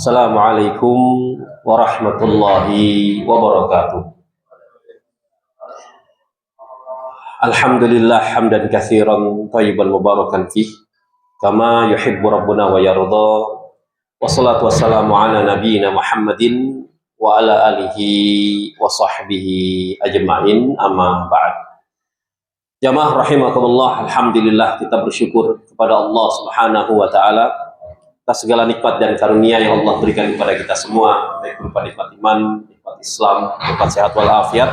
Assalamualaikum warahmatullahi wabarakatuh. Alhamdulillah hamdan katsiran thayyiban mubarakan fih kama yuhibbu rabbuna wa yarda. Wassalatu wassalamu ala nabiyyina Muhammadin wa ala alihi wa sahbihi ajma'in, amma ba'd. Jamaah rahimakumullah, alhamdulillah kita bersyukur kepada Allah Subhanahu wa taala atas segala nikmat dan karunia yang Allah berikan kepada kita semua, baik berupa nikmat iman, nikmat Islam, nikmat sehat walafiat,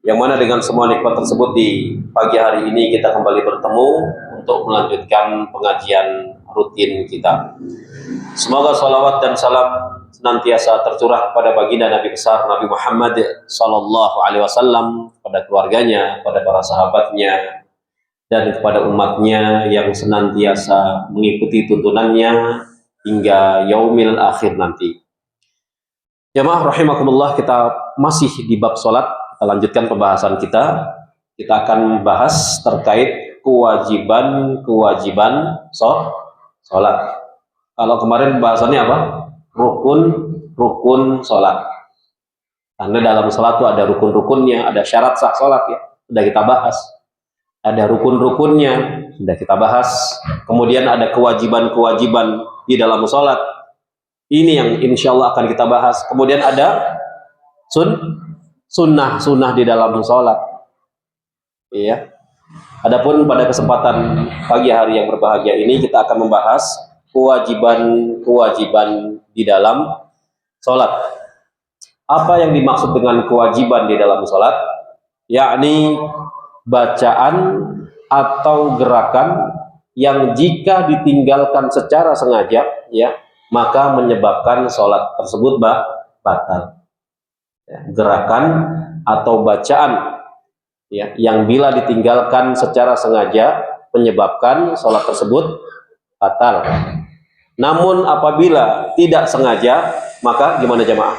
yang mana dengan semua nikmat tersebut di pagi hari ini kita kembali bertemu untuk melanjutkan pengajian rutin kita. Semoga salawat dan salam senantiasa tercurah kepada baginda Nabi besar Nabi Muhammad sallallahu alaihi wasallam, pada keluarganya, pada para sahabatnya, dan kepada umatnya yang senantiasa mengikuti tuntunannya hingga yaumil akhir nanti. Jamaah rahimakumullah, kita masih di bab sholat. Kita lanjutkan pembahasan kita. Kita akan membahas terkait kewajiban sholat. Kalau kemarin pembahasannya apa? Rukun sholat. Karena dalam sholat itu ada rukun-rukunnya, ada syarat sah sholat, ya. Sudah kita bahas. Ada rukun-rukunnya, sudah kita bahas. Kemudian ada kewajiban-kewajiban di dalam sholat. Ini yang insya Allah akan kita bahas. Kemudian ada sunnah di dalam sholat. Iya. Adapun pada kesempatan pagi hari yang berbahagia ini kita akan membahas kewajiban-kewajiban di dalam sholat. Apa yang dimaksud dengan kewajiban di dalam sholat? Yakni bacaan atau gerakan yang jika ditinggalkan secara sengaja, ya, maka menyebabkan sholat tersebut batal. Ya, gerakan atau bacaan, ya, yang bila ditinggalkan secara sengaja menyebabkan sholat tersebut batal. Namun apabila tidak sengaja, maka gimana jemaah?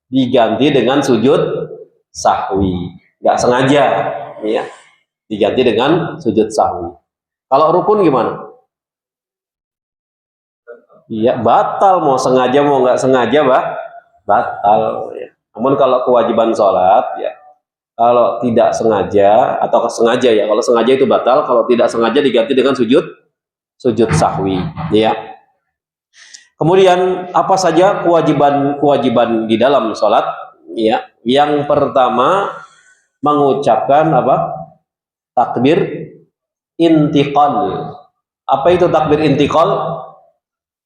Diganti dengan sujud sahwi. Nggak sengaja, ya, diganti dengan sujud sahwi. Kalau rukun gimana? Iya, batal, mau sengaja mau nggak sengaja, batal. Ya. Namun kalau kewajiban sholat, ya, kalau tidak sengaja atau sengaja, ya, kalau sengaja itu batal, kalau tidak sengaja diganti dengan sujud sahwi, ya. Kemudian apa saja kewajiban di dalam sholat? Ya, yang pertama mengucapkan apa? Takbir intiqal. Apa itu takbir intiqal?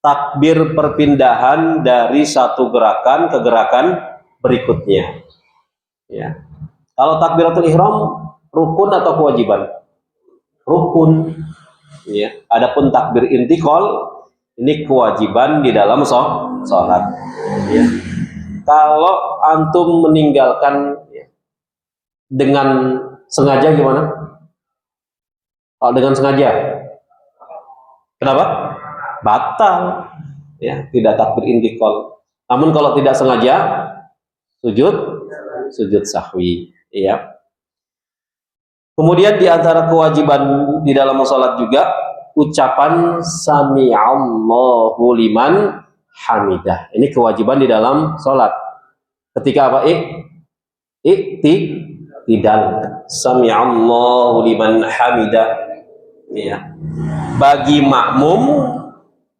Takbir perpindahan dari satu gerakan ke gerakan berikutnya. Ya. Kalau takbiratul ihram rukun atau kewajiban? Rukun. Ya. Adapun takbir intiqal ini kewajiban di dalam sholat. Ya. Kalau antum meninggalkan dengan sengaja gimana? Kalau dengan sengaja, kenapa? Batal, ya, tidak takbir intiqal. Namun kalau tidak sengaja, sujud sahwi, ya. Kemudian di antara kewajiban di dalam sholat juga ucapan sami'allahu liman hamidah. Ini kewajiban di dalam sholat. Ketika apa? Tidak sami'allahu liman hamidah, ya, bagi makmum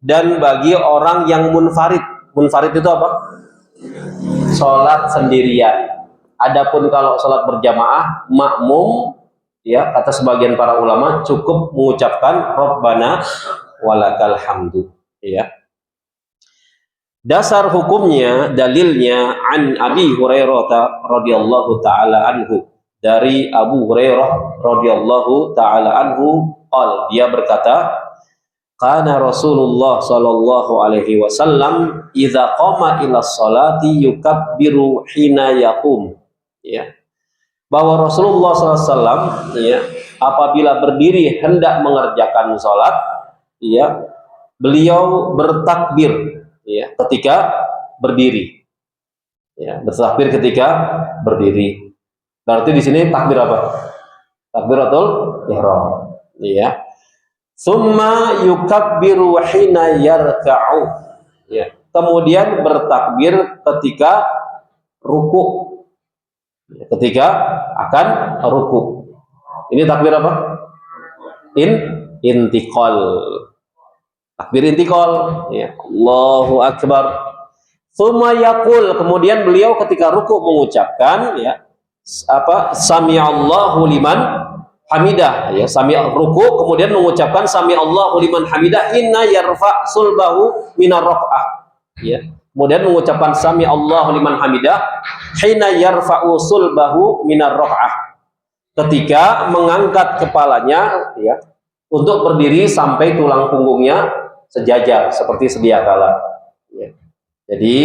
dan bagi orang yang munfarid. Munfarid itu apa? Sholat sendirian. Adapun kalau sholat berjamaah, makmum, ya, kata sebagian para ulama cukup mengucapkan Rabbana walakal hamdu, ya. Dasar hukumnya, dalilnya an Abi Hurairah radhiyallahu taala anhu, dari Abu Hurairah radhiyallahu taala anhu, dia berkata, kana Rasulullah sallallahu alaihi wasallam idza qama ila sholati yukabbiru hina yaqum, ya, bahwa Rasulullah sallallahu alaihi wasallam, ya, apabila berdiri hendak mengerjakan sholat, ya, beliau bertakbir, ya, ketika berdiri, ya, bertakbir ketika berdiri. Berarti di sini takbir apa? Takbiratul ihram, ya. Summa yukabbiru hina yarka'u. Ya. Kemudian bertakbir ketika ruku. Ketika akan ruku. Ini takbir apa? Intiqal. Takbir intiqal. Ya. Allahu Akbar. Summa yaqul, kemudian beliau ketika ruku mengucapkan ya sami'allahu liman hamidah, ya ruku kemudian mengucapkan sami'allahu liman hamidah inna yarfa sulbahu minar raq'ah, ya kemudian mengucapkan sami'allahu liman hamidah hina yarfa'u sulbahu minar raq'ah, ketika mengangkat kepalanya ya untuk berdiri sampai tulang punggungnya sejajar seperti sedia kala, ya. Jadi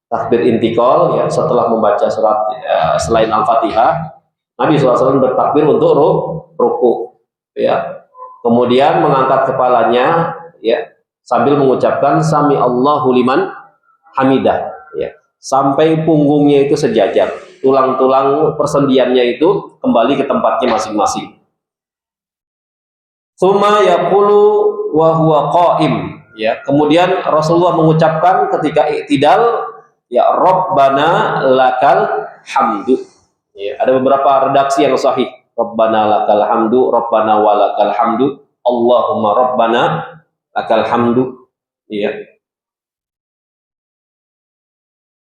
takbir intikal ya setelah membaca surat selain Al-Fatihah, Nabi SAW bertakbir untuk ruku, ya. Kemudian mengangkat kepalanya ya sambil mengucapkan sami Allahu liman hamidah, ya. Sampai punggungnya itu sejajar, tulang-tulang persendiannya itu kembali ke tempatnya masing-masing. Tsumma yaqulu wa huwa qa'im. Ya, kemudian Rasulullah mengucapkan ketika i'tidal ya Rabbana lakal hamdu. Ya, ada beberapa redaksi yang sahih. Rabbana lakal hamdu, Rabbana walakal hamdu, Allahumma Rabbana lakal hamdu. Ya.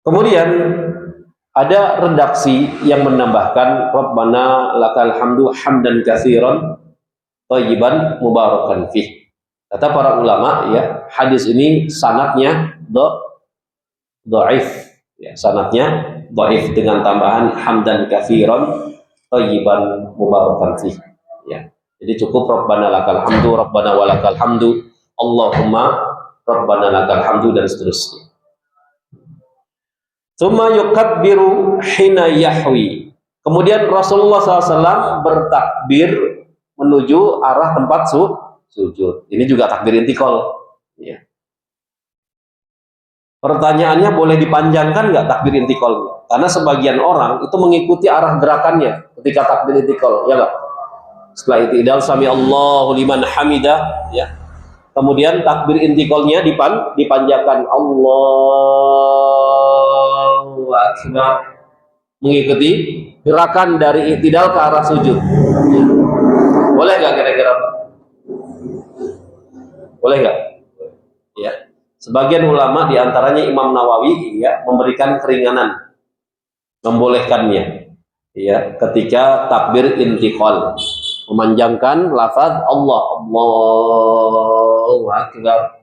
Kemudian ada redaksi yang menambahkan Rabbana lakal hamdu hamdan katsiran thayyiban mubarakan fih. Kata para ulama ya, hadis ini sanadnya dhaif, ya, sanadnya dhaif dengan tambahan hamdan katsiran thayyiban mubarakan fih, ya. Jadi cukup Rabbana lakal hamdu, Rabbana walakal hamdu, Allahumma Rabbana lakal hamdu dan seterusnya. Tsumma yukabbiru hina yahwi. Kemudian Rasulullah SAW bertakbir menuju arah tempat sujud. Ini juga takbir intikal. Ya. Pertanyaannya boleh dipanjangkan nggak takbir intikal? Karena sebagian orang itu mengikuti arah gerakannya ketika takbir intikal, ya nggak? Setelah i'tidal sami Allahu liman hamidah, ya. Kemudian takbir intikalnya dipanjangkan Allahu Akbar, mengikuti gerakan dari i'tidal ke arah sujud. Ya. Boleh nggak kira-kira? Boleh nggak? Ya. Sebagian ulama diantaranya Imam Nawawi ya memberikan keringanan, membolehkannya. Ya, ketika takbir intiqal, memanjangkan lafaz Allahu Akbar.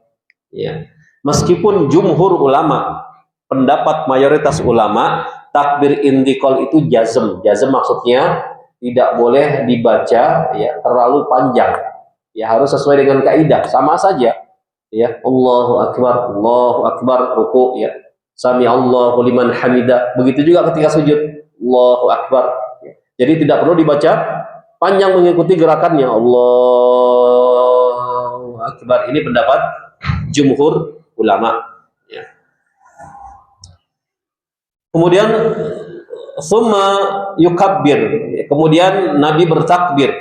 Ya. Meskipun jumhur ulama, pendapat mayoritas ulama, takbir intiqal itu jazm. Jazm maksudnya tidak boleh dibaca ya terlalu panjang. Ya harus sesuai dengan kaidah, sama saja. Ya, Allahu Akbar, ruku ya. Sami Allahu liman hamidah. Begitu juga ketika sujud, Allahu Akbar. Ya. Jadi tidak perlu dibaca panjang mengikuti gerakannya. Allahu Akbar. Ini pendapat jumhur ulama. Ya. Kemudian summa yukabbir. Kemudian Nabi bertakbir.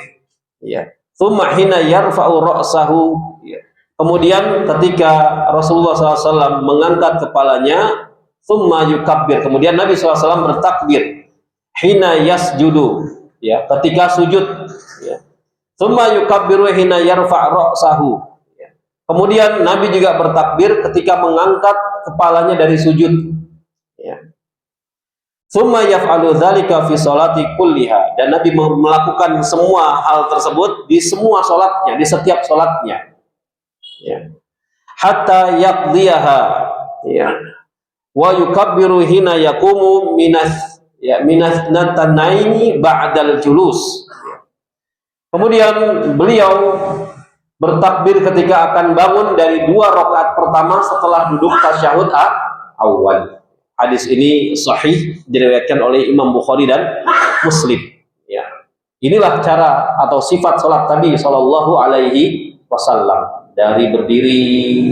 Ya. Tsumma hina yarfa'u ra'sahu, ya. Kemudian ketika Rasulullah SAW mengangkat kepalanya, tsumma yukabbir, kemudian Nabi SAW bertakbir hina yasjudu, ya, ketika sujud, ya. Tsumma yukabbiru hina yarfa' ra'sahu, ya. Kemudian Nabi juga bertakbir ketika mengangkat kepalanya dari sujud, ya. Tsumma yaf'alu dzalika fi sholati kulliha, dan Nabi melakukan semua hal tersebut di semua sholatnya, di setiap sholatnya, ya. Hatta yaqdiyaha, ya. Wa yukabbiru hina yaqumu minas natanaini ba'dal julus. Kemudian beliau bertakbir ketika akan bangun dari 2 rakaat pertama setelah duduk tasyahud awal. Hadis ini sahih, diriwayatkan oleh Imam Bukhari dan Muslim. Ya. Inilah cara atau sifat salat Nabi Shallallahu Alaihi Wasallam. Dari berdiri,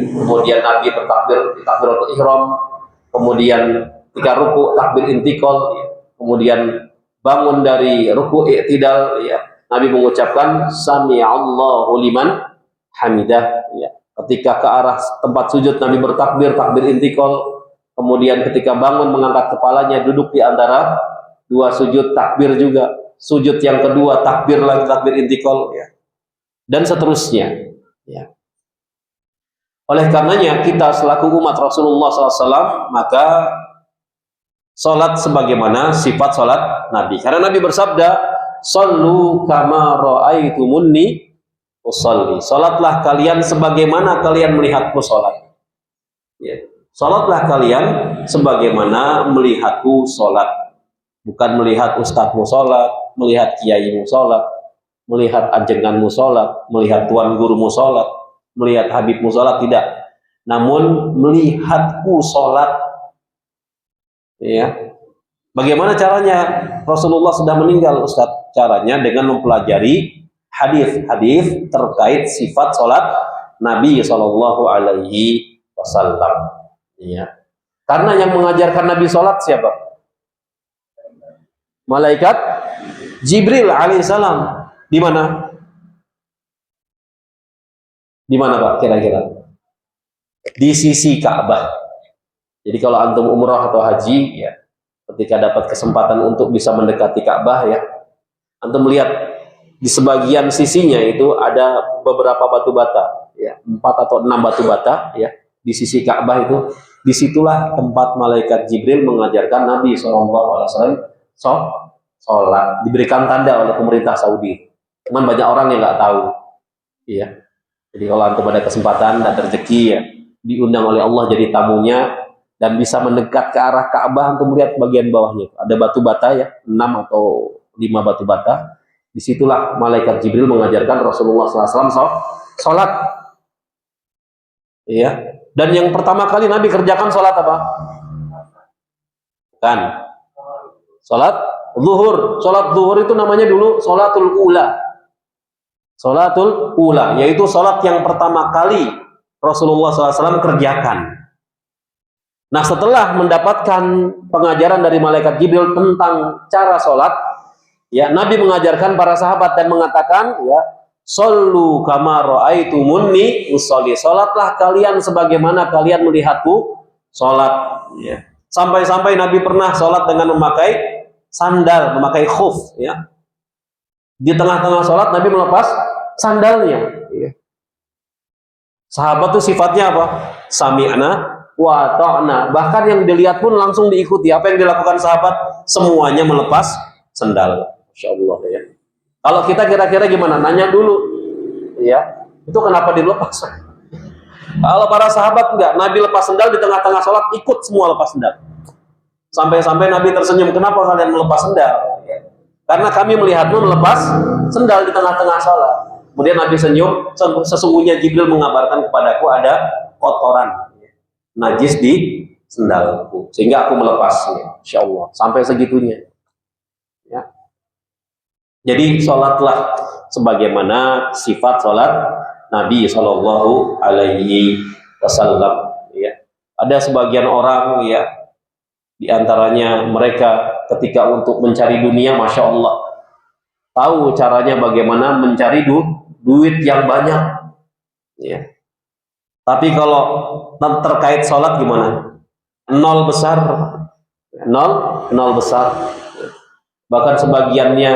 kemudian Nabi bertakbir, takbiratul ihram, kemudian ketika ruku takbir intiqal, ya. Kemudian bangun dari ruku i'tidal, ya. Nabi mengucapkan sami Allahu liman hamidah, ya. Ketika ke arah tempat sujud Nabi bertakbir, takbir intikal. Kemudian ketika bangun mengangkat kepalanya, duduk di antara dua sujud, takbir juga. Sujud yang kedua, takbir lagi, takbir intikal, ya. Dan seterusnya, ya. Oleh karenanya kita selaku umat Rasulullah SAW, maka sholat sebagaimana sifat sholat Nabi. Karena Nabi bersabda, "Shallu kama ra'aitumuni usolli." Sholatlah kalian sebagaimana kalian melihatku sholat. Ya. Sholatlah kalian sebagaimana melihatku sholat. Bukan melihat ustadzmu sholat, melihat kiaimu sholat, melihat ajenganmu sholat, melihat tuan gurumu sholat, melihat habibmu sholat, tidak. Namun melihatku sholat. Ya. Bagaimana caranya? Rasulullah sudah meninggal, Ustaz. Caranya dengan mempelajari hadis-hadis terkait sifat sholat Nabi Shallallahu Alaihi Wasallam. Ya. Karena yang mengajarkan Nabi sholat siapa? Malaikat Jibril alaihissalam. Di mana? Di mana Pak kira-kira? Di sisi Ka'bah. Jadi kalau antum umrah atau haji, ya, ketika dapat kesempatan untuk bisa mendekati Ka'bah, ya, antum melihat di sebagian sisinya itu ada beberapa batu bata, ya, 4 atau 6 batu bata, ya, di sisi Ka'bah itu. Disitulah tempat malaikat Jibril mengajarkan Nabi SAW sholat. Diberikan tanda oleh pemerintah Saudi. Cuman banyak orang yang nggak tahu, ya. Jadi kalau antum ada kesempatan dan rezeki, ya, diundang oleh Allah jadi tamunya dan bisa mendekat ke arah Ka'bah, untuk melihat bagian bawahnya ada batu bata, ya, 6 atau 5 batu bata. Disitulah malaikat Jibril mengajarkan Rasulullah SAW sholat, ya. Dan yang pertama kali Nabi kerjakan sholat apa? Kan? Sholat zuhur. Sholat zuhur itu namanya dulu sholatul ula. Sholatul ula, yaitu sholat yang pertama kali Rasulullah SAW kerjakan. Nah, setelah mendapatkan pengajaran dari malaikat Jibril tentang cara sholat, ya, Nabi mengajarkan para sahabat dan mengatakan, ya, "Shallu kama ra'aitumuni usolli." Sholatlah kalian sebagaimana kalian melihatku sholat. Ya. Sampai-sampai Nabi pernah sholat dengan memakai sandal, memakai khuf, ya. Di tengah-tengah sholat Nabi melepas sandalnya. Ya. Sahabat itu sifatnya apa? Sami'na wa ta'na. Bahkan yang dilihat pun langsung diikuti. Apa yang dilakukan sahabat? Semuanya melepas sandal. Masya Allah, ya. Kalau kita kira-kira gimana? Nanya dulu, ya. Itu kenapa dilepas? Kalau para sahabat enggak, Nabi lepas sandal di tengah-tengah sholat, ikut semua lepas sandal. Sampai-sampai Nabi tersenyum, "Kenapa kalian melepas sandal?" Ya. Karena kami melihatmu melepas sandal di tengah-tengah sholat. Kemudian Nabi senyum, "Sesungguhnya Jibril mengabarkan kepadaku ada kotoran, ya, najis di sandalku, sehingga aku melepasnya." Insya Allah, sampai segitunya. Ya. Jadi sholatlah sebagaimana sifat sholat Nabi Shallallahu Alaihi Wasallam. Ya. Ada sebagian orang, ya, diantaranya mereka ketika untuk mencari dunia, masya Allah, tahu caranya bagaimana mencari duit yang banyak. Ya. Tapi kalau terkait sholat gimana? Nol besar, nol besar. Bahkan sebagiannya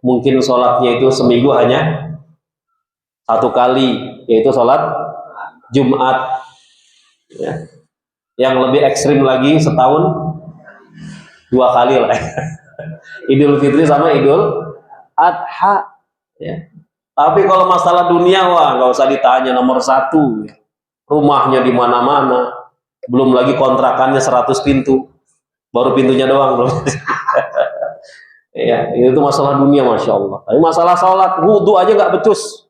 mungkin sholatnya itu seminggu hanya 1 kali, yaitu sholat Jumat. Ya. Yang lebih ekstrim lagi setahun 2 kali lah. Idul Fitri sama Idul Adha. Ya. Tapi kalau masalah dunia, wah, nggak usah ditanya, nomor 1. Rumahnya di mana-mana, belum lagi kontrakannya 100 pintu, baru pintunya doang belum. Ya, itu masalah dunia, masya Allah. Tapi masalah sholat, wudhu aja nggak becus.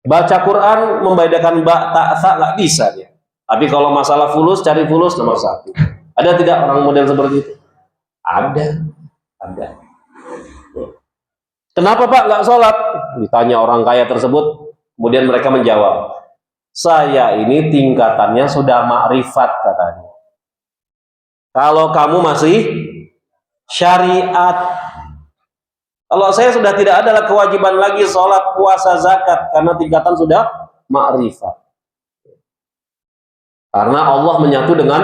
Baca Quran membedakan ba, ta, sa nggak bisa dia. Tapi kalau masalah fulus, cari fulus nomor 1. Ada tidak orang model seperti itu? Ada. Kenapa Pak nggak sholat? Ditanya orang kaya tersebut, kemudian mereka menjawab, "Saya ini tingkatannya sudah makrifat," katanya. "Kalau kamu masih syariat." Kalau saya sudah tidak ada kewajiban lagi sholat, puasa, zakat, karena tingkatan sudah ma'rifat. Karena Allah menyatu dengan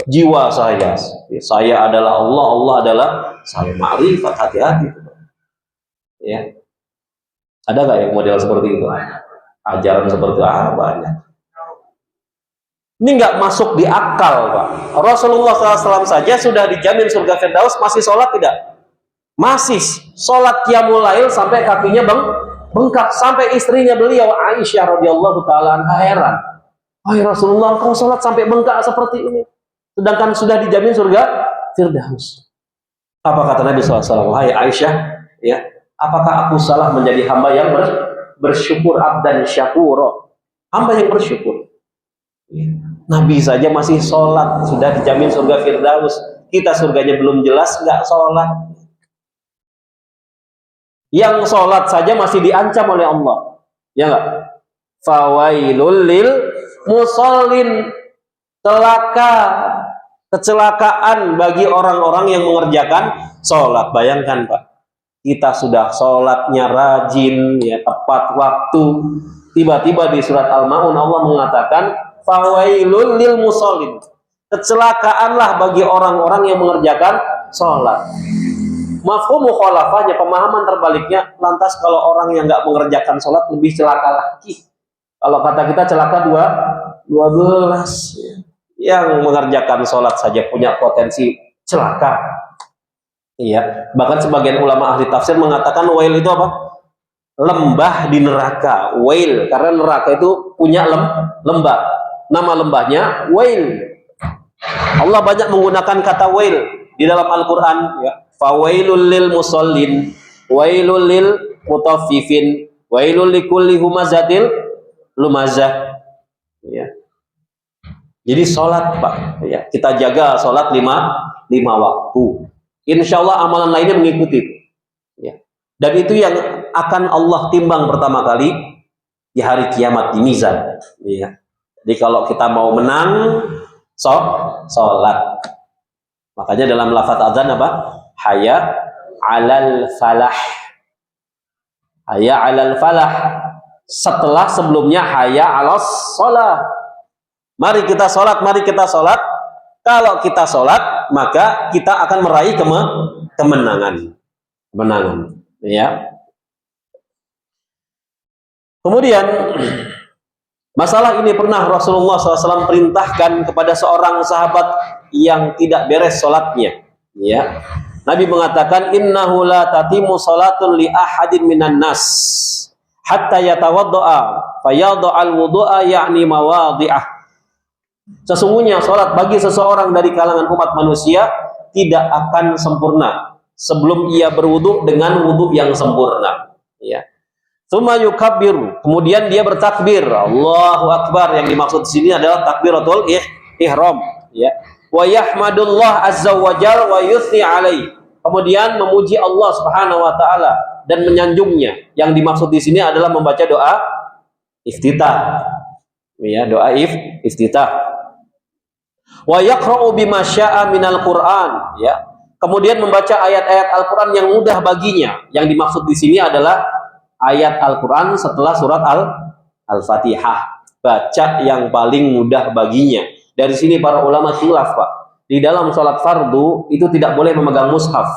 jiwa saya. Saya adalah Allah, Allah adalah saya. Ma'rifat, hati-hati. Ya. Ada nggak yang model seperti itu? Ajaran seperti banyak. Ini nggak masuk di akal, Pak. Rasulullah SAW saja sudah dijamin surga Firdaus, masih sholat tidak? Masih sholat qiyamul lail sampai kakinya bengkak, sampai istrinya beliau Aisyah radhiyallahu taala anha heran. Wahai Rasulullah, kau sholat sampai bengkak seperti ini, sedangkan sudah dijamin surga Firdaus. Apa kata Nabi SAW? Wahai Aisyah, ya, apakah aku salah menjadi hamba yang bersyukur, abdan syakuro, hamba yang bersyukur? Nabi saja masih sholat, sudah dijamin surga Firdaus. Kita surganya belum jelas, nggak sholat. Yang sholat saja masih diancam oleh Allah, ya nggak? Fawailul lil musallin, celaka, kecelakaan bagi orang-orang yang mengerjakan sholat. Bayangkan, Pak, kita sudah sholatnya rajin, ya, tepat waktu. Tiba-tiba di surat Al-Ma'un Allah mengatakan fawailul lil musallin, kecelakaanlah bagi orang-orang yang mengerjakan sholat. Mafhum mukhalafahnya, pemahaman terbaliknya, lantas kalau orang yang nggak mengerjakan sholat lebih celaka lagi. Kalau kata kita celaka 12, yang mengerjakan sholat saja punya potensi celaka. Iya, bahkan sebagian ulama ahli tafsir mengatakan wail itu apa? Lembah di neraka. Wail, karena neraka itu punya lembah. Nama lembahnya wail. Allah banyak menggunakan kata wail di dalam Al-Quran, ya. Fawailul lil musallin, wailul lil mutaffifin, wailul likulli humazatil lumazah. Ya. Jadi sholat, Pak, ya, kita jaga sholat lima waktu. Insya Allah amalan lainnya mengikuti. Ya. Dan itu yang akan Allah timbang pertama kali di hari kiamat di mizan. Ya. Jadi kalau kita mau menang, sholat. Makanya dalam lafaz azan apa? Hayya 'alal falah. Hayya 'alal falah. Setelah sebelumnya hayya 'alas shalah. Mari kita sholat, mari kita sholat. Kalau kita sholat, maka kita akan meraih kemenangan. Ya. Kemudian masalah ini pernah Rasulullah SAW perintahkan kepada seorang sahabat yang tidak beres sholatnya. Ya. Nabi mengatakan, innahu la tatimu salatun li ahadin minan nas hatta yatawadda'a fayadha'al wudu'a ya'ni mawadhi'ah. Sesungguhnya sholat bagi seseorang dari kalangan umat manusia tidak akan sempurna sebelum ia berwudu dengan wudu yang sempurna. Ya. Tsumma yukabbiru, kemudian dia bertakbir, Allahu Akbar. Yang dimaksud di sini adalah takbiratul ihram, ya. Wa yahmadullah azza wa jalla wa yuthni alaihi, kemudian memuji Allah Subhanahu wa taala dan menyanjungnya. Yang dimaksud di sini adalah membaca doa iftitah, ya, doa iftitah. Wa yaqra'u bima syaa minal Qur'an, ya. Kemudian membaca ayat-ayat Al-Qur'an yang mudah baginya. Yang dimaksud di sini adalah ayat Al-Quran setelah surat Al-Fatihah. Baca yang paling mudah baginya. Dari sini para ulama khilaf, Pak. Di dalam sholat fardu itu tidak boleh memegang mushaf.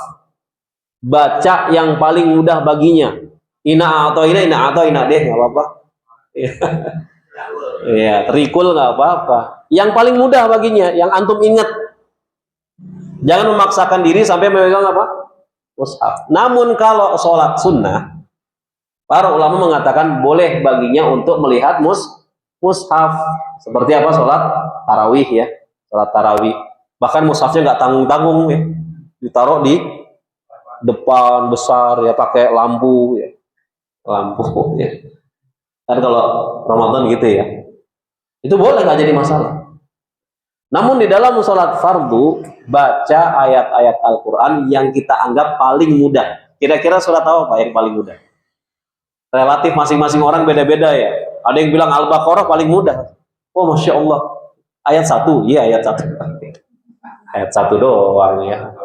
Baca yang paling mudah baginya. Ina atau deh, nggak apa-apa. Ya, terikul nggak apa-apa. Yang paling mudah baginya, yang antum ingat. Jangan memaksakan diri sampai memegang apa? Mushaf. Namun kalau sholat sunnah, para ulama mengatakan boleh baginya untuk melihat mushaf. Seperti apa? Sholat tarawih, ya. Sholat tarawih. Bahkan mushafnya nggak tanggung-tanggung, ya. Ditaruh di depan besar, ya, pakai lampu, ya. Lampu, ya. Kan kalau Ramadan gitu, ya. Itu boleh, nggak jadi masalah. Namun di dalam sholat fardu, baca ayat-ayat Al-Quran yang kita anggap paling mudah. Kira-kira surat apa, Pak, yang paling mudah? Relatif masing-masing orang beda-beda, ya. Ada yang bilang Al-Baqarah paling mudah. Oh, Masya Allah. Ayat 1, iya, ayat 1. Ayat 1 doang, ya.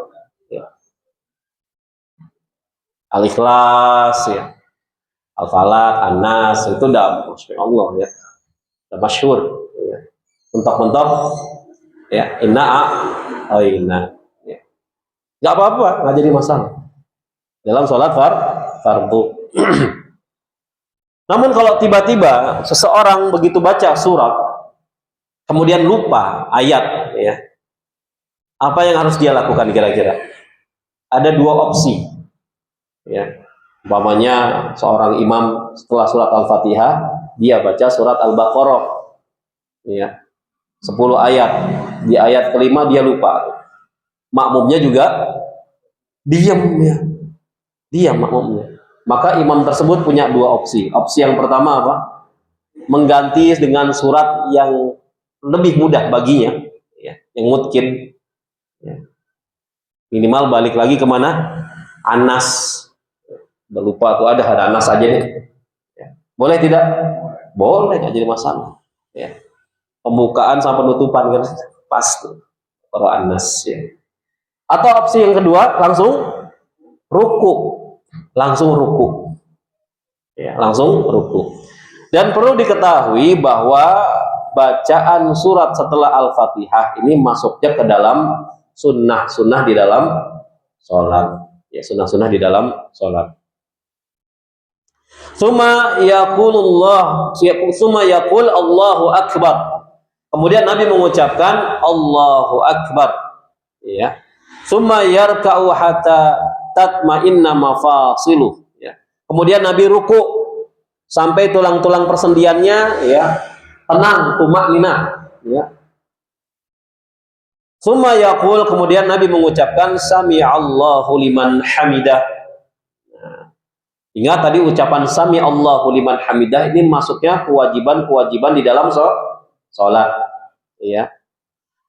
Al-Ikhlas ya, Al-Falaq, An-Nas, itu udah Masya Allah ya, udah masyhur ya. Mentok-mentok ya, inna ya. Nggak apa-apa, nggak jadi masalah dalam sholat fardu. Namun kalau tiba-tiba seseorang begitu baca surat kemudian lupa ayat ya, apa yang harus dia lakukan kira-kira? Ada dua opsi ya. Umpamanya seorang imam setelah surat Al-Fatihah dia baca surat Al-Baqarah ya, 10 ayat, di ayat kelima dia lupa, makmumnya juga diam ya, diam makmumnya, maka imam tersebut punya dua opsi. Opsi yang pertama apa? Mengganti dengan surat yang lebih mudah baginya ya, yang mungkin ya. Minimal balik lagi kemana? Anas. Udah lupa tuh, ada Anas aja nih ya. Boleh tidak? Boleh, nggak jadi masalah ya. Pembukaan sama penutupan kan pas tuh kalau Anas ya. Atau opsi yang kedua, langsung ruku, ya, langsung ruku. Dan perlu diketahui bahwa bacaan surat setelah Al-Fatihah ini masuknya ke dalam sunnah di dalam sholat ya, sunnah di dalam sholat. Summa yaqul Allahu Akbar. Kemudian Nabi mengucapkan Allahu Akbar ya. Summa yarka'u hatta tatma'inna mafasiluh ya. Kemudian Nabi ruku sampai tulang-tulang persendiannya ya tenang, tumakninah ya. Summa yaqul, kemudian Nabi mengucapkan sami'allahu liman hamidah. Ingat tadi ucapan sami Allahu liman hamidah ini masuknya kewajiban-kewajiban di dalam sholat ya.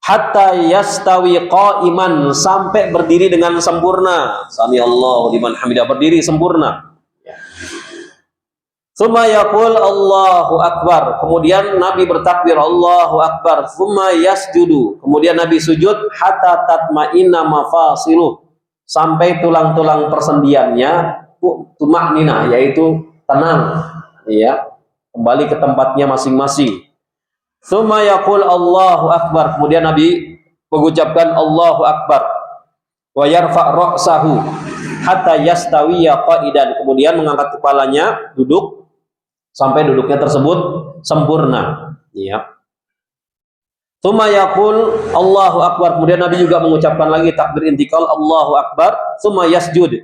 Hatta yastawi qa'iman, sampai berdiri dengan sempurna. Sami Allahu liman hamidah, berdiri sempurna ya. Tsumma yaqul Allahu Akbar, kemudian Nabi bertakbir Allahu Akbar. Tsumma yasjudu, kemudian Nabi sujud hatta tatma'inna mafasiluh, sampai tulang-tulang persendiannya tumakninah, yaitu tenang ya, kembali ke tempatnya masing-masing. Tsumma yaqul Allahu Akbar, kemudian Nabi mengucapkan Allahu Akbar. Wa yarfa' ra'sahu hatta yastawiya qa'idan, kemudian mengangkat kepalanya duduk sampai duduknya tersebut sempurna ya. Tsumma yaqul Allahu Akbar, kemudian Nabi juga mengucapkan lagi takbir intikal Allahu Akbar. Tsumma yasjud,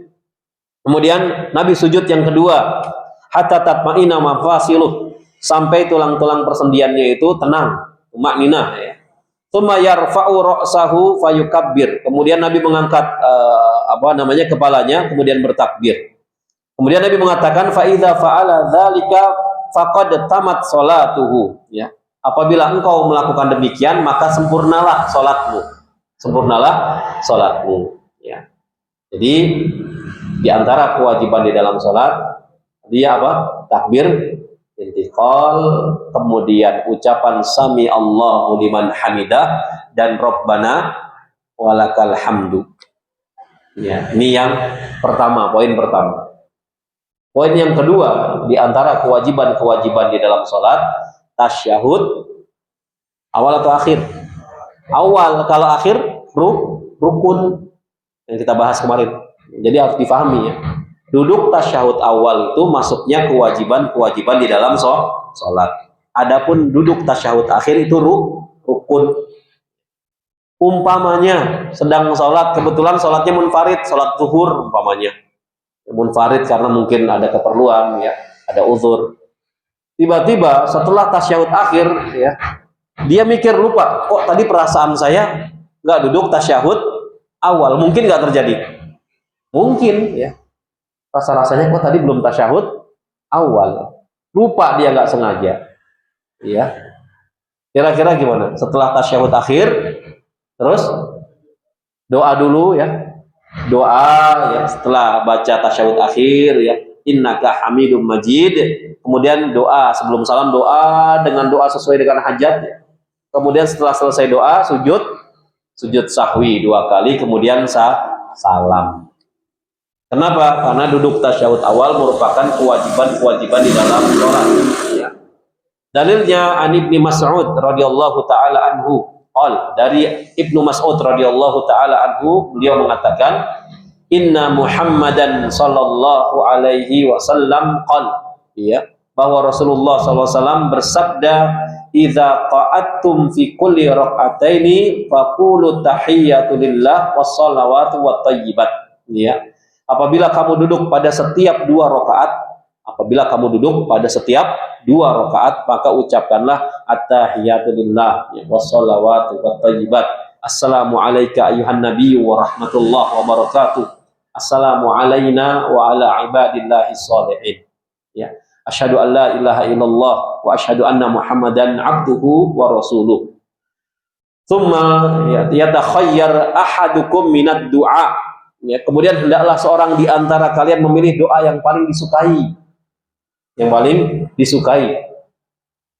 kemudian Nabi sujud yang kedua hatta tatma'inna mafasiluh, sampai tulang-tulang persendiannya itu tenang, tumakninah ya. Tsumma yarfa'u ra'sahu fayukabbir, kemudian Nabi mengangkat kepalanya kemudian bertakbir. Kemudian Nabi mengatakan fa idza fa'ala dzalika faqad tamat sholatuhu ya. Apabila engkau melakukan demikian maka sempurnalah salatmu ya. Jadi di antara kewajiban di dalam sholat dia apa? Takbir intiqal, kemudian ucapan sami Allahu liman hamidah, dan Rabbana walakal hamdu ya. Ini yang pertama, poin pertama. Poin yang kedua, di antara kewajiban-kewajiban di dalam sholat, tasyahud awal atau akhir? Awal, kalau akhir rukun yang kita bahas kemarin. Jadi harus difahami ya. Duduk tasyahud awal itu masuknya kewajiban-kewajiban di dalam sholat. Adapun duduk tasyahud akhir itu rukun. Umpamanya sedang sholat, kebetulan sholatnya munfarid, sholat zuhur umpamanya. Munfarid karena mungkin ada keperluan ya, ada uzur. Tiba-tiba setelah tasyahud akhir ya, dia mikir lupa, kok tadi perasaan saya nggak duduk tasyahud awal. Mungkin nggak terjadi, mungkin ya, rasa-rasanya kok tadi belum tasyahud awal, lupa, dia nggak sengaja ya. Kira-kira gimana setelah tasyahud akhir? Terus doa dulu ya, doa ya, setelah baca tasyahud akhir ya, innaka hamidum majid, kemudian doa sebelum salam, doa dengan doa sesuai dengan hajat ya. Kemudian setelah selesai doa sujud sahwi 2 kali, kemudian salam Kenapa? Karena duduk tasyahud awal merupakan kewajiban-kewajiban di dalam sholat. Ya. Dalilnya an Ibnu Mas'ud radhiyallahu taala anhu, dari Ibnu Mas'ud radhiyallahu taala anhu, beliau mengatakan, Inna Muhammadan sallallahu alaihi wasallam ya, bahwa Rasulullah sallallahu alaihi wasallam bersabda, idza qa'attum fi kulli rak'ataini faqulu tahiyyatu lillah wassalawatu wattayyibat. Ya. Apabila kamu duduk pada setiap dua rakaat, maka ucapkanlah at-tahiyatu lillah wassalawatu wattayyibat. Assalamu alayka ayuhan nabiyyu wa rahmatullahi wa barakatuh. Assalamu alayna wa ala ibadillahi sholihin. Ya. Asyhadu an la ilaha illallah wa asyhadu anna Muhammadan abduhu wa rasuluh. Tsumma yatakhayyar ahadukum minad du'a. Ya, kemudian hendaklah seorang di antara kalian memilih doa yang paling disukai.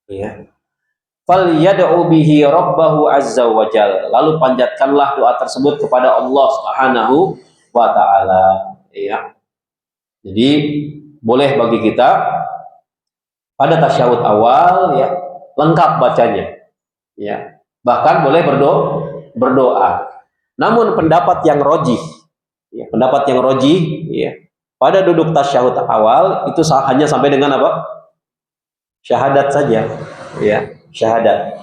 Ya. Falyad'u bihi rabbahu azza wa jalla. Lalu panjatkanlah doa tersebut kepada Allah Subhanahu wa taala. Ya. Jadi boleh bagi kita pada tasyahud awal ya lengkap bacanya. Ya. Bahkan boleh berdoa. Namun pendapat yang rajih ya, pada duduk tasyahud awal itu hanya sampai dengan apa? Syahadat saja, ya, syahadat.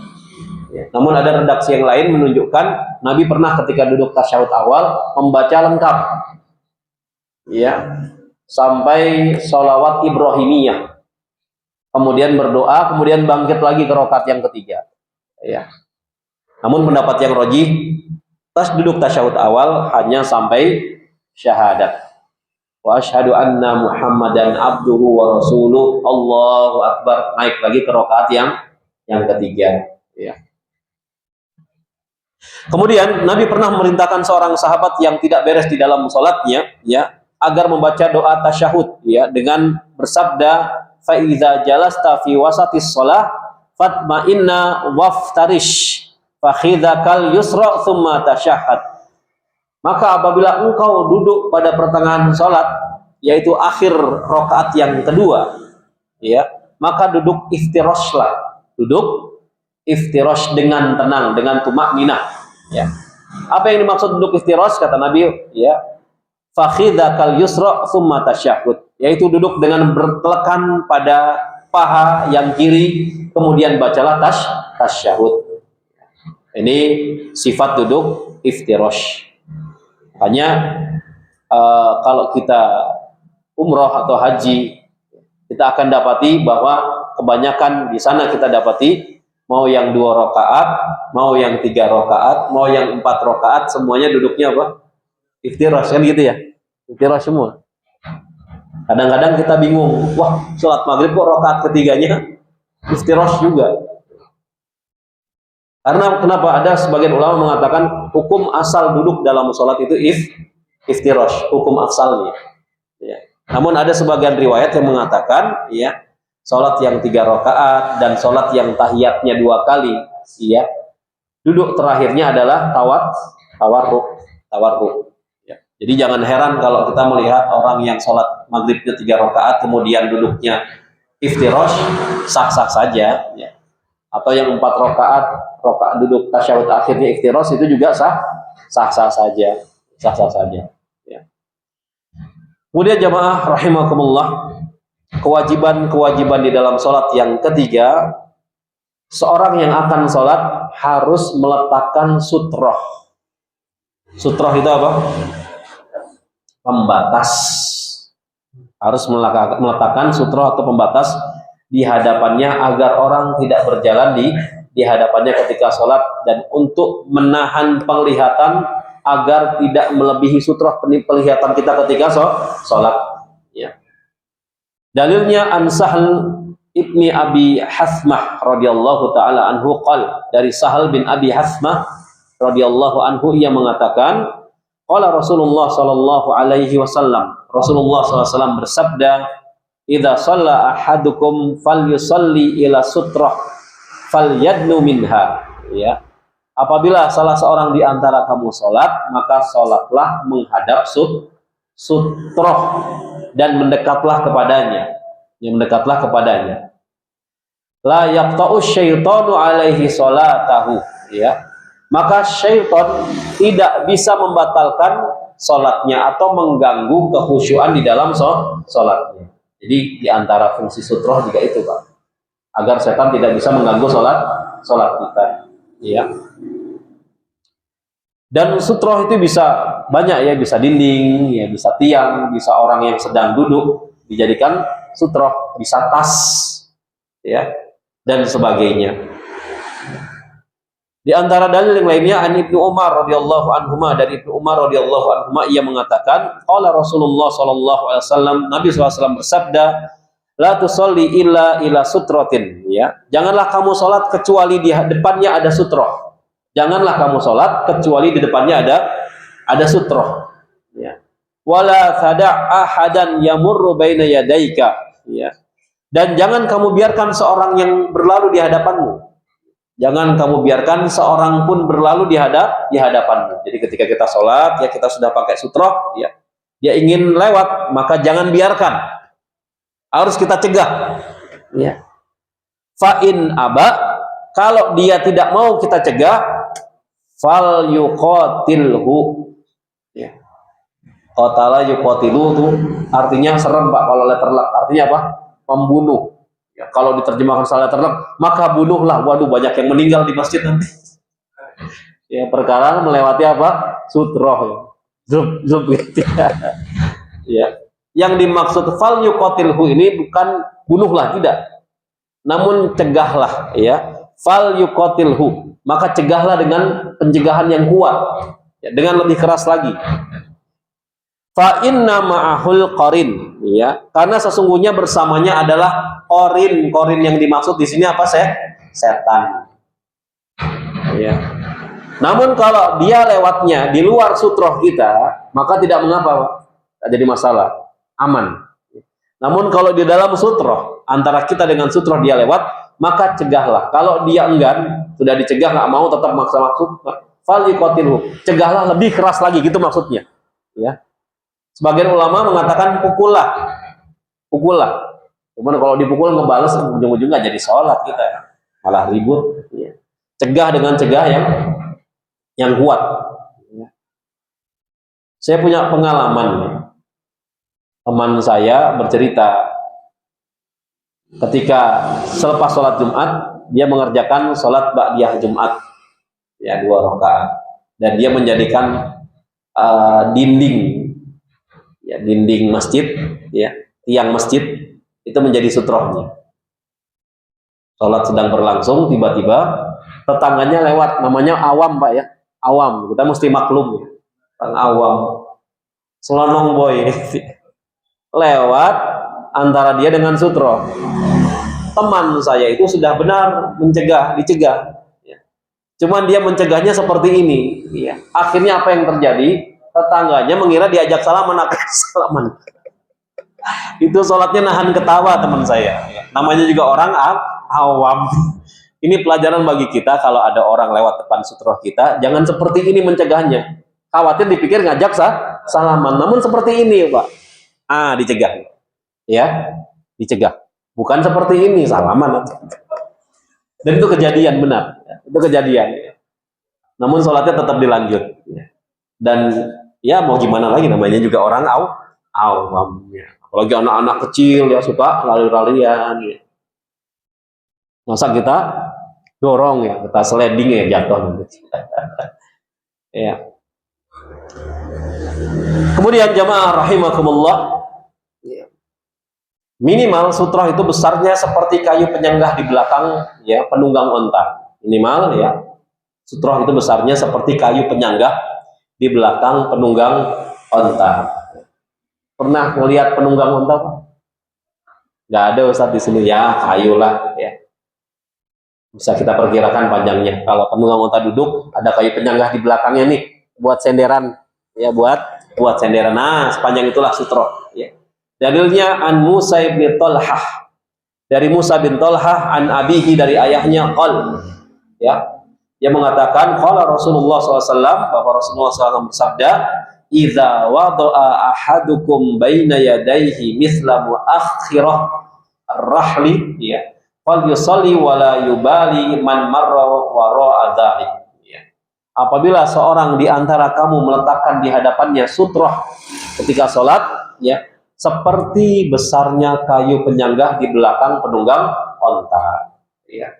Ya. Namun ada redaksi yang lain menunjukkan Nabi pernah ketika duduk tasyahud awal membaca lengkap, ya, sampai sholawat Ibrahimiyah, kemudian berdoa, kemudian bangkit lagi ke rakaat yang ketiga. Ya. Namun pendapat yang rajih, duduk tasyahud awal hanya sampai syahadat. Wa asyhadu anna Muhammadan abduhu wa rasuluh. Allahu akbar, naik lagi ke rakaat yang ketiga, ya. Kemudian Nabi pernah memerintahkan seorang sahabat yang tidak beres di dalam salatnya, ya, agar membaca doa tasyahud, ya, dengan bersabda, fa idza jalasta fi wasatis shalah fatma'inna waftarish fa khidhakal yusra tsumma tasyahhad. Maka apabila engkau duduk pada pertengahan sholat, yaitu akhir rakaat yang kedua, ya, maka duduk iftirashlah, dengan tenang, dengan tumakninah. Ya. Apa yang dimaksud duduk iftirash? Kata Nabi, ya, fakhidhakal yusra tsumma tasyahhud, yaitu duduk dengan bertelekan pada paha yang kiri, kemudian bacalah tasyahud. Ini sifat duduk iftirash. Hanya kalau kita umroh atau haji, kita akan dapati bahwa kebanyakan di sana kita dapati mau yang 2 rakaat, mau yang 3 rakaat, mau yang 4 rakaat, semuanya duduknya apa? Iftirash, kan gitu ya? Iftirash semua. Kadang-kadang kita bingung, wah, sholat maghrib kok rakaat ketiganya iftirash juga. Karena kenapa? Ada sebagian ulama mengatakan hukum asal duduk dalam sholat itu iftirash, hukum asalnya. Ya. Namun ada sebagian riwayat yang mengatakan, ya, sholat yang 3 rakaat dan sholat yang tahiyatnya 2 kali, ya, duduk terakhirnya adalah tawarruk. Ya. Jadi jangan heran kalau kita melihat orang yang sholat maghribnya 3 rakaat kemudian duduknya iftirash, sah-sah saja. Ya. Atau yang 4 rakaat duduk tasyahud akhirnya iftirash, itu juga sah-sah saja. Ya. Kemudian jamaah rahimakumullah, kewajiban di dalam sholat yang ketiga, seorang yang akan sholat harus meletakkan sutroh. Sutroh itu apa? Pembatas. Harus meletakkan sutroh atau pembatas di hadapannya agar orang tidak berjalan di hadapannya ketika sholat, dan untuk menahan penglihatan agar tidak melebihi sutroh penglihatan kita ketika sholat. Ya. Dalilnya an Sahl ibni Abi Hasmah radhiyallahu taala anhu dari Sahal bin Abi Hasmah radhiyallahu anhu, ia mengatakan, qala Rasulullah sallallahu alaihi wasallam, Rasulullah sallallahu alaihi wasallam bersabda, idza shalla ahadukum falyusalli ila sutrah falyadnu minha. Ya. Apabila salah seorang di antara kamu sholat, maka sholatlah menghadap sutroh dan mendekatlah kepadanya. Yang mendekatlah kepadanya. La yaqta'u syaitanu alaihi salatahu, ya. Maka syaitan tidak bisa membatalkan salatnya atau mengganggu kekhusyuan di dalam salatnya. Jadi di antara fungsi sutroh juga itu, Pak. Agar setan tidak bisa mengganggu salat kita, ya. Dan sutroh itu bisa banyak ya, bisa dinding, ya, bisa tiang, bisa orang yang sedang duduk dijadikan sutroh, bisa tas, ya, dan sebagainya. Di antara dalil yang lainnya, an Ibnu Umar radhiyallahu anhuma, dari Ibnu Umar radhiyallahu anhuma, ia mengatakan, qala Rasulullah sallallahu alaihi wasallam, Nabi SAW bersabda, la tusalli illa ila sutratin, ya. Janganlah kamu salat kecuali di depannya ada sutroh. Janganlah kamu salat kecuali di depannya ada sutroh, ya. Wala tada' ahadan yamurru baina yadaika, ya. Dan jangan kamu biarkan seorang yang berlalu di hadapanmu. Jangan kamu biarkan seorang pun berlalu di hadapanmu. Jadi ketika kita sholat, ya, kita sudah pakai sutroh, ya, dia ingin lewat, maka jangan biarkan. Harus kita cegah, ya. Fa'in aba, kalau dia tidak mau kita cegah, fal yuqatilhu, ya. Qatala yuqatilu itu artinya serem, Pak. Kalau letterlock artinya apa? Membunuh. Ya, kalau diterjemahkan salah letterlock, maka bunuhlah. Waduh, banyak yang meninggal di masjid nanti. Ya, perkara melewati apa? Sutroh, ya. Zub gitu. Ya. Yang dimaksud fal yuqatilhu ini bukan bunuhlah, tidak. Namun cegahlah, ya. Fal yuqatilhu, maka cegahlah dengan pencegahan yang kuat, ya, dengan lebih keras lagi. Fa inna ma'ahul qarin, ya, karena sesungguhnya bersamanya adalah qarin. Qarin yang dimaksud di sini apa? Setan, ya. Namun kalau dia lewatnya di luar sutroh kita, maka tidak mengapa, Pak. Tidak jadi masalah, aman. Namun kalau di dalam sutroh, antara kita dengan sutroh dia lewat, maka cegahlah. Kalau dia enggan, sudah dicegah nggak mau, tetap maksa maksud, fal yuqatilhu, cegahlah lebih keras lagi, gitu maksudnya, ya. Sebagian ulama mengatakan pukullah. Cuman kalau dipukul ngebales, ujung-ujung nggak jadi sholat kita, malah ribut, ya. Cegah dengan cegah yang kuat, ya. Saya punya pengalaman, ya. Teman saya bercerita ketika selepas sholat Jumat, dia mengerjakan sholat ba'diyah Jumat, ya, 2 rakaat, dan dia menjadikan dinding masjid, ya, tiang masjid itu menjadi sutrohnya. Sholat sedang berlangsung, tiba-tiba tetangganya lewat, namanya awam, Pak, ya, awam, kita mesti maklum, ya. Orang awam, selonong boy, lewat antara dia dengan sutroh. Teman saya itu sudah benar dicegah, ya. Cuman dia mencegahnya seperti ini, ya. Akhirnya apa yang terjadi? Tetangganya mengira diajak salaman, salaman. Itu sholatnya nahan ketawa teman saya, ya. Namanya juga orang awam. Ini pelajaran bagi kita, kalau ada orang lewat depan sutroh kita, jangan seperti ini mencegahnya. Khawatir dipikir ngajak salaman, namun seperti ini, Pak. Dicegah, ya, dicegah. Bukan seperti ini salaman. Dan itu kejadian, benar, ya. Itu kejadian, ya. Namun sholatnya tetap dilanjut, ya. Dan ya mau gimana lagi, namanya juga orang awam, ya. Apalagi anak-anak kecil, ya, suka lari-larian, ya. Masa kita dorong, ya, kita sliding, ya, jatuh nanti. Ya. Kemudian jamaah rahimakumullah, ya. Minimal sutroh itu besarnya seperti kayu penyanggah di belakang, ya, penunggang onta. Minimal, ya, sutroh itu besarnya seperti kayu penyanggah di belakang penunggang onta. Pernah ngelihat penunggang onta, Pak? Nggak ada, Ustaz, di sini, ya, kayu lah, ya. Bisa kita perkirakan panjangnya. Kalau penunggang onta duduk, ada kayu penyanggah di belakangnya nih, buat senderan, ya, buat senderan. Nah, sepanjang itulah sutroh, ya. Dalilnya an Musa bin Talhah, dari Musa bin Talhah, an abihi, dari ayahnya, qol, ya, dia mengatakan, qala Rasulullah SAW, bahwa Rasulullah SAW bersabda, idza wada'a ahadukum baina yadayhi mithla muakhirah ar-rahli ya falyusalli wala yubali man marra wara'a dzalik ya. Apabila seorang di antara kamu meletakkan di hadapannya sutroh ketika sholat ya seperti besarnya kayu penyanggah di belakang penunggang onta ya,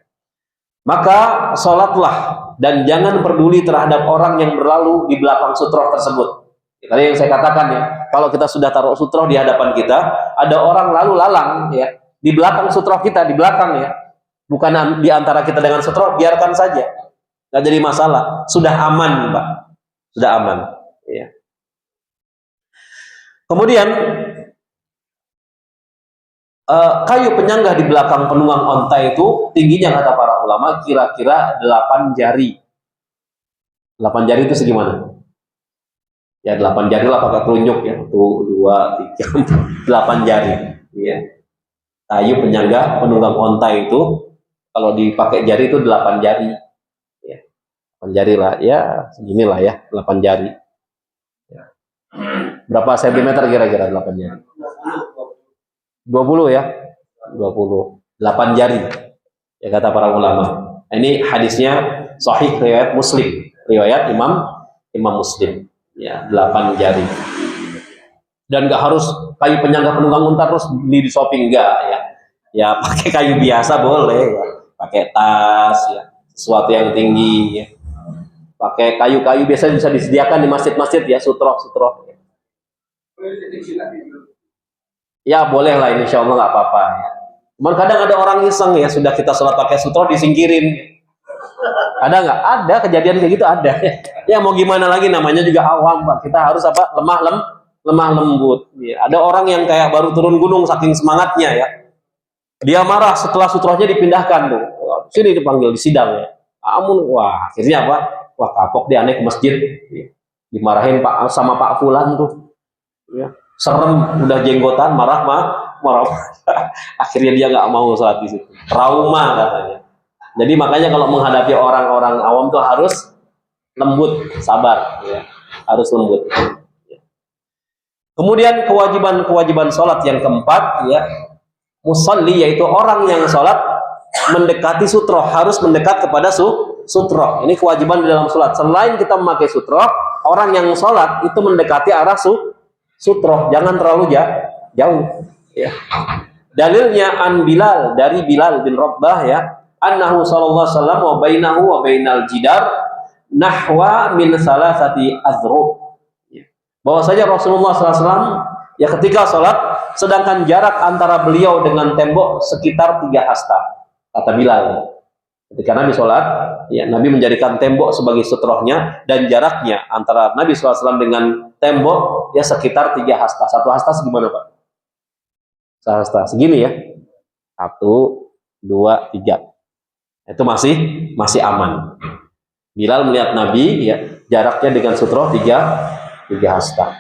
maka sholatlah dan jangan peduli terhadap orang yang berlalu di belakang sutroh tersebut. Tadi yang saya katakan ya, kalau kita sudah taruh sutroh di hadapan kita, ada orang lalu lalang ya di belakang sutroh kita, di belakang ya, bukan di antara kita dengan sutroh, biarkan saja, nggak jadi masalah, sudah aman Pak, sudah aman ya. Kemudian kayu penyanggah di belakang penunggang onta itu tingginya kata para ulama kira-kira 8 jari. 8 jari itu segimana? Ya 8 jari lah pakai telunjuk ya. 1, 2, 3, 4, 8 jari. Ya. Kayu penyanggah penunggang onta itu kalau dipakai jari itu 8 jari. Ya. 8 jari lah ya, seginilah ya, 8 jari. Ya. Berapa sentimeter kira-kira 8 jari? 20 ya, 20, 8 jari ya kata para ulama. Ini hadisnya sahih riwayat Muslim, riwayat Imam Muslim ya, 8 jari. Dan nggak harus kayu penyanggah penunggang unta terus beli di shopping, enggak ya. Ya pakai kayu biasa boleh ya. Pakai tas ya, sesuatu yang tinggi ya. Pakai kayu-kayu biasa bisa disediakan di masjid-masjid ya, sutroh ya. Ya boleh lah, insya Allah nggak apa-apa ya. Cuman kadang ada orang iseng ya, sudah kita sholat pakai sutroh disingkirin. Ada nggak? Ada kejadian kayak gitu, ada. Ya mau gimana lagi, namanya juga awam Pak. Kita harus apa? Lemah lembut. Ya. Ada orang yang kayak baru turun gunung saking semangatnya ya. Dia marah setelah sutrohnya dipindahkan tuh. Sini dipanggil di sidang ya. Amun, wah akhirnya apa? Wah kapok dia aneh ke masjid. Ya. Dimarahin Pak sama Pak Fulan tuh. Ya. Serem, udah jenggotan, marah. Akhirnya dia nggak mau sholat di situ. Trauma katanya. Jadi makanya kalau menghadapi orang-orang awam tuh harus lembut, sabar, ya. Harus lembut. Ya. Kemudian kewajiban sholat yang keempat, ya, musalli, yaitu orang yang sholat mendekati sutroh, harus mendekat kepada sutroh. Ini kewajiban di dalam sholat. Selain kita memakai sutroh, orang yang sholat itu mendekati arah sutroh, jangan terlalu jauh ya. Dalilnya an Bilal, dari Bilal bin Rabbah ya, annahu sallallahu alaihi wasallam wa bainahu wa bainal jidar nahwa min salasati azrub ya. Bahwasanya Rasulullah sallallahu alaihi wasallam ya ketika sholat, sedangkan jarak antara beliau dengan tembok sekitar 3 hasta, kata Bilal. Ketika Nabi sholat, ya, Nabi menjadikan tembok sebagai sutrohnya, dan jaraknya antara Nabi SAW dengan tembok ya sekitar 3 hasta. 1 hasta segimana Pak? 1 hasta segini ya. 1, 2, 3. Itu masih aman. Bilal melihat Nabi ya, jaraknya dengan sutroh 3 hasta.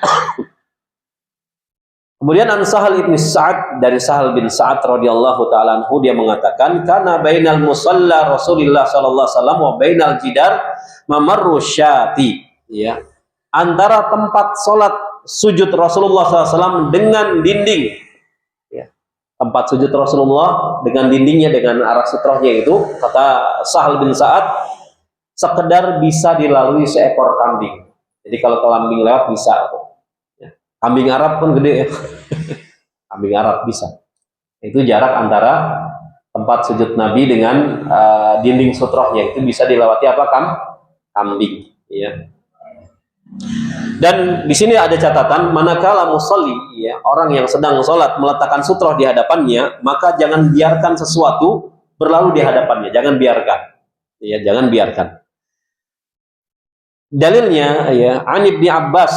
Kemudian an Sahal ibn Sa'ad, dari Sahal bin Sa'ad radhiyallahu taala anhu, dia mengatakan kana bainal musalla Rasulullah sallallahu alaihi wasallam wa bainal jidar mamarru syati ya. Antara tempat salat sujud Rasulullah sallallahu alaihi wasallam dengan dinding ya. Tempat sujud Rasulullah dengan dindingnya, dengan arah sutrohnya itu, kata Sahal bin Sa'ad, sekedar bisa dilalui seekor kambing. Jadi kalau kambing lewat bisa tuh. Kambing Arab pun gede ya. Kambing Arab bisa. Itu jarak antara tempat sujud Nabi dengan dinding sutrohnya, itu bisa dilewati apa? Kambing ya. Dan di sini ada catatan, manakala musalli ya, orang yang sedang sholat meletakkan sutroh di hadapannya, maka jangan biarkan sesuatu berlalu di hadapannya, jangan biarkan. Ya, jangan biarkan. Dalilnya ya, an Ibnu Abbas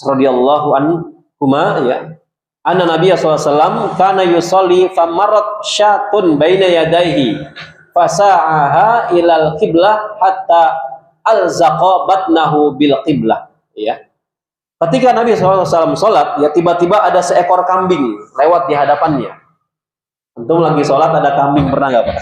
radhiyallahu anhuma ya, anna Nabi sallallahu alaihi wasallam kana yusalli famarat syatun baina yadayhi fasa'aha ilal qiblah hatta alzaqa batnahu bil qiblah ya. Ketika Nabi SAW sholat ya, tiba-tiba ada seekor kambing lewat di hadapannya. Antum lagi sholat ada kambing, pernah nggak Pak?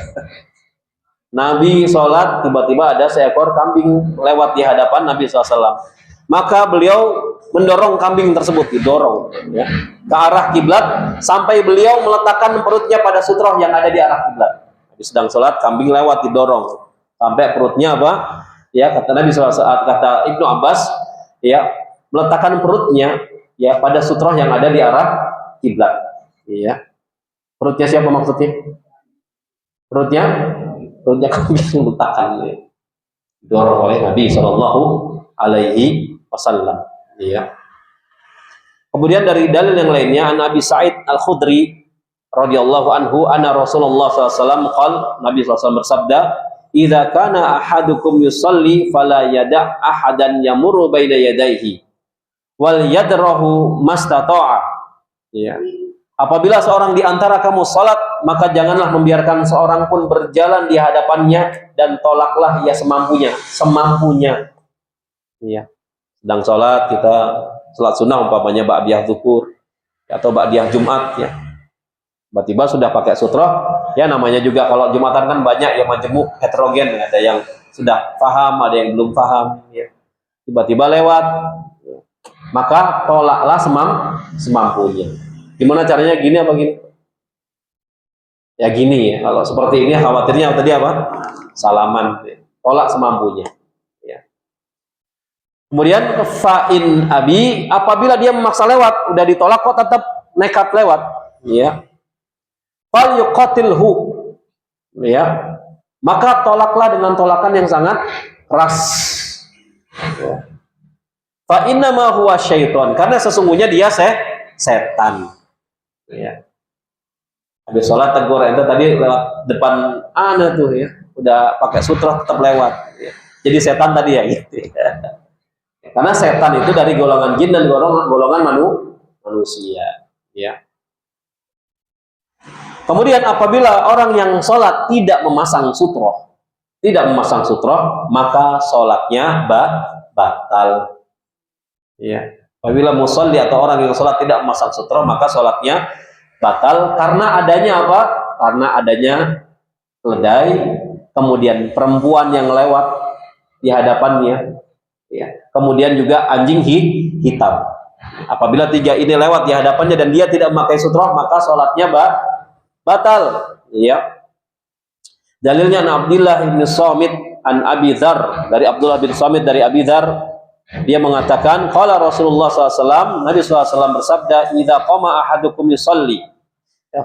Nabi sholat, tiba-tiba ada seekor kambing lewat di hadapan Nabi SAW. Maka beliau mendorong kambing tersebut, didorong ya, ke arah kiblat sampai beliau meletakkan perutnya pada sutroh yang ada di arah kiblat. Nabi sedang sholat, kambing lewat, didorong sampai perutnya apa? Ya, kata Nabi SAW, kata Ibnu Abbas, ya, meletakkan perutnya ya pada sutroh yang ada di arah kiblat. Ya, perutnya siapa maksudnya? Perutnya kambing diletakkan. Ya. Didorong oleh Nabi Shallallahu Alaihi Wasallam. Ya. Kemudian dari dalil yang lainnya, an Abi Sa'id Al-Khudri radhiyallahu anhu, anna Rasulullah SAW qala, Nabi SAW bersabda, "Idza kana ahadukum yusalli fala yada' ahadan yamurru baina yadayhi wal yadrahu mastata'a." Ya. Apabila seorang di antara kamu salat, maka janganlah membiarkan seorang pun berjalan di hadapannya dan tolaklah ia semampunya. Ya. Sedang sholat, kita sholat sunnah umpamanya ba'diyah zuhur atau ba'diyah Jumat ya, tiba-tiba sudah pakai sutroh ya, namanya juga kalau Jumatan kan banyak yang majemuk, heterogen, ada yang sudah paham, ada yang belum paham ya. Tiba-tiba lewat, maka tolaklah semampunya. Gimana caranya, gini apa gini? Ya gini ya, kalau seperti ini khawatirnya tadi apa? Salaman, tolak semampunya. Kemudian fa'in abi, apabila dia memaksa lewat, udah ditolak kok tetap nekat lewat, ya. Fal yuqatilhu, ya. Maka tolaklah dengan tolakan yang sangat keras. Ya. Fa innama huwa syaiton, karena sesungguhnya dia setan. Ya. Habis sholat tegur, itu tadi lewat depan ana tuh ya, udah pakai sutra tetap lewat. Ya. Jadi setan tadi ya gitu. Ya. Karena setan itu dari golongan jin dan golongan manusia. Ya. Kemudian apabila orang yang sholat tidak memasang sutroh, maka sholatnya batal. Ya. Apabila musolli atau orang yang sholat tidak memasang sutroh, maka sholatnya batal karena adanya apa? Karena adanya keledai, kemudian perempuan yang lewat di hadapannya. Ya. Kemudian juga anjing hitam. Apabila tiga ini lewat di hadapannya dan dia tidak memakai sutroh, maka sholatnya batal. Ya. Dalilnya an Abdullah bin Samit an Abi Dzar, dari Abdullah bin Samit dari Abi Dzar, dia mengatakan, qala Rasulullah SAW, Nabi SAW bersabda, idza qama ahadukum yusalli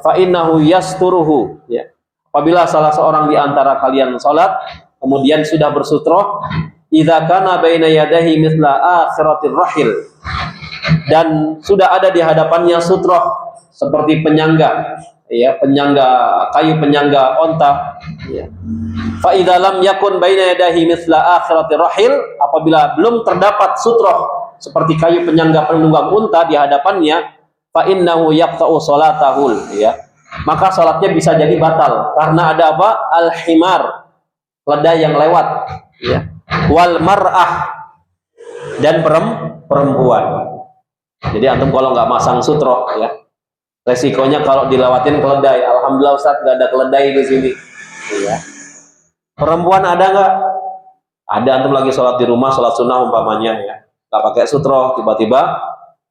fa innahu yasturuhu. Ya. Apabila salah seorang di antara kalian salat, kemudian sudah bersutroh, idza kana baina yadahi mithla akhiratir rahil, dan sudah ada di hadapannya sutroh seperti penyangga, ya, kayu penyangga onta, ya. Fa idza lam yakun baina yadahi mithla akhiratir rahil, apabila belum terdapat sutroh seperti kayu penyangga penunggang unta di hadapannya, fa innahu yaqta'u salatahul, ya, maka salatnya bisa jadi batal karena ada apa? Al-himar, keledai yang lewat, ya, wal mar'ah, dan perempuan. Jadi antum kalau nggak masang sutroh, ya, resikonya kalau dilewatin keledai. Alhamdulillah Ustaz nggak ada keledai di sini. Ya. Perempuan ada nggak? Ada, antum lagi sholat di rumah, sholat sunnah umpamanya, ya, nggak pakai sutroh, tiba-tiba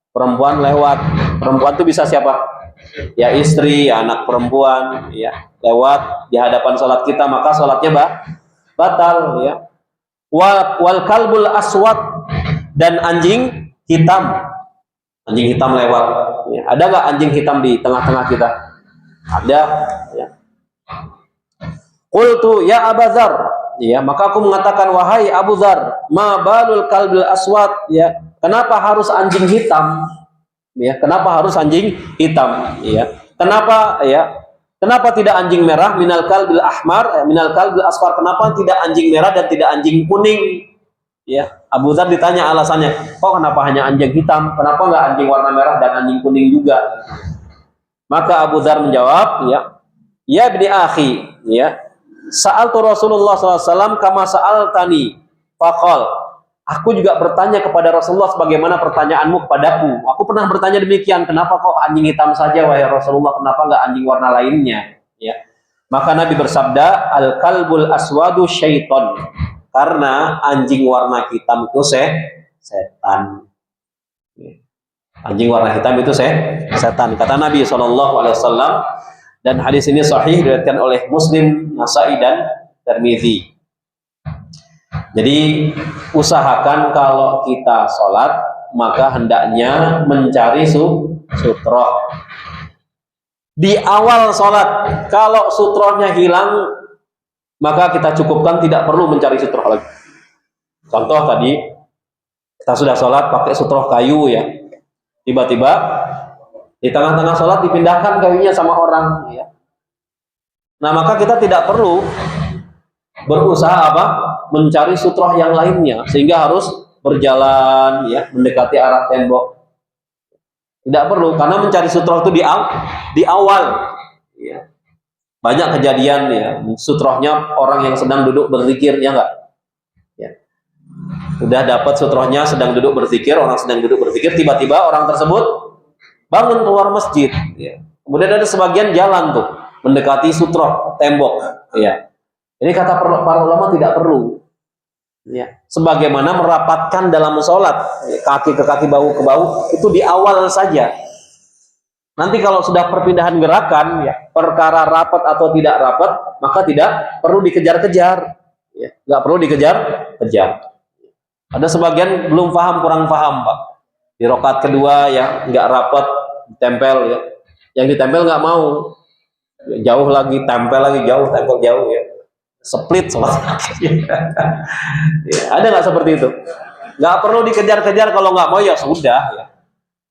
perempuan lewat. Perempuan itu bisa siapa? Ya istri, ya, anak perempuan, ya, lewat di hadapan sholat kita, maka sholatnya batal, ya. Wal kalbul aswad, dan anjing hitam lewat, ya. Ada nggak anjing hitam di tengah-tengah kita? Ada, ya. Qultu ya Abu Dzar, ya, maka aku mengatakan, wahai Abu Dzar, ma balul kalbil aswad, ya, kenapa harus anjing hitam? Ya, kenapa harus anjing hitam? Ya, kenapa, ya, kenapa tidak anjing merah? Minal kalbil ahmar, minal kalbil asfar, kenapa tidak anjing merah dan tidak anjing kuning? Ya, Abu Dzar ditanya alasannya, kok kenapa hanya anjing hitam? Kenapa nggak anjing warna merah dan anjing kuning juga? Maka Abu Dzar menjawab, ya ibni akhi, ya, sa'altu Rasulullah SAW kama sa'altani faqal, aku juga bertanya kepada Rasulullah sebagaimana pertanyaanmu kepadaku. Aku pernah bertanya demikian, kenapa kok anjing hitam saja wahai Rasulullah, kenapa nggak anjing warna lainnya? Ya. Maka Nabi bersabda, al kalbul aswadu syaiton, karena anjing warna hitam itu setan. Anjing warna hitam itu setan, kata Nabi SAW. Dan hadis ini sahih, diriwayatkan oleh Muslim, Nasa'i, dan Tirmidzi. Jadi usahakan kalau kita sholat maka hendaknya mencari sutroh di awal sholat. Kalau sutrohnya hilang maka kita cukupkan, tidak perlu mencari sutroh lagi. Contoh tadi kita sudah sholat pakai sutroh kayu ya, tiba-tiba di tengah-tengah sholat dipindahkan kayunya sama orang ya. Nah maka kita tidak perlu berusaha mencari sutroh yang lainnya sehingga harus berjalan ya mendekati arah tembok. Tidak perlu, karena mencari sutroh itu di awal ya. Banyak kejadian ya, sutrohnya orang yang sedang duduk berzikir, ya enggak ya. Udah dapat sutrohnya sedang duduk berzikir, orang sedang duduk berzikir, tiba-tiba orang tersebut bangun keluar masjid ya. Kemudian ada sebagian jalan tuh mendekati sutroh tembok ya. Ini kata para ulama tidak perlu ya. Sebagaimana merapatkan dalam sholat ya, kaki ke kaki, bahu ke bahu, itu di awal saja. Nanti kalau sudah perpindahan gerakan ya, perkara rapat atau tidak rapat, maka tidak perlu dikejar-kejar ya. Nggak perlu dikejar-kejar. Ada sebagian belum paham, kurang paham Pak, di rakaat kedua ya nggak rapat, ditempel ya, yang ditempel nggak mau, jauh lagi, tempel lagi, jauh, tempel jauh ya, split sholat. Ya, ada nggak seperti itu? Nggak perlu dikejar-kejar, kalau nggak mau ya sudah ya.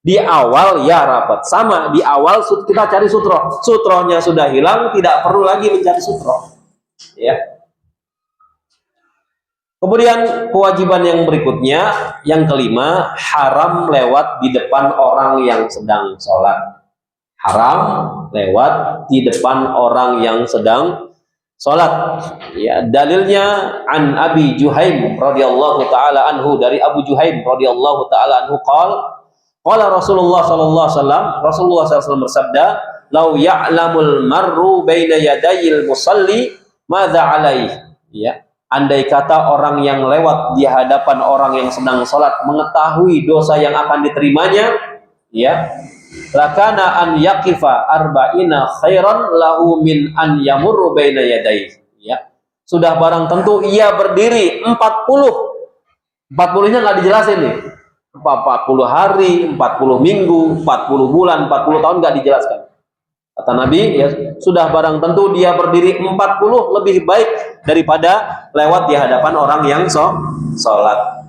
Di awal ya rapat, sama di awal kita cari sutroh, sutrohnya sudah hilang, tidak perlu lagi mencari sutroh ya. Kemudian kewajiban yang berikutnya, yang kelima, haram lewat di depan orang yang sedang sholat. Haram lewat di depan orang yang sedang sholat. Ya, dalilnya an Abi Juhaim radhiyallahu taala anhu, dari Abu Juhaim radhiyallahu taala anhu qala Rasulullah sallallahu alaihi wasallam, Rasulullah SAW bersabda, "Lau ya'lamul marru baina yadayil musalli madza alaihi." Ya. Andai kata orang yang lewat di hadapan orang yang sedang sholat mengetahui dosa yang akan diterimanya, ya, lakana an yaqifa arba'ina khairan lahu min an yamurru baina yadayhi. Ya, sudah barang tentu ia berdiri 40-nya nggak dijelasin nih, 40 hari, 40 minggu, 40 bulan, 40 tahun nggak dijelaskan. Kata Nabi, ya sudah barang tentu dia berdiri 40 lebih baik daripada lewat di hadapan orang yang sholat.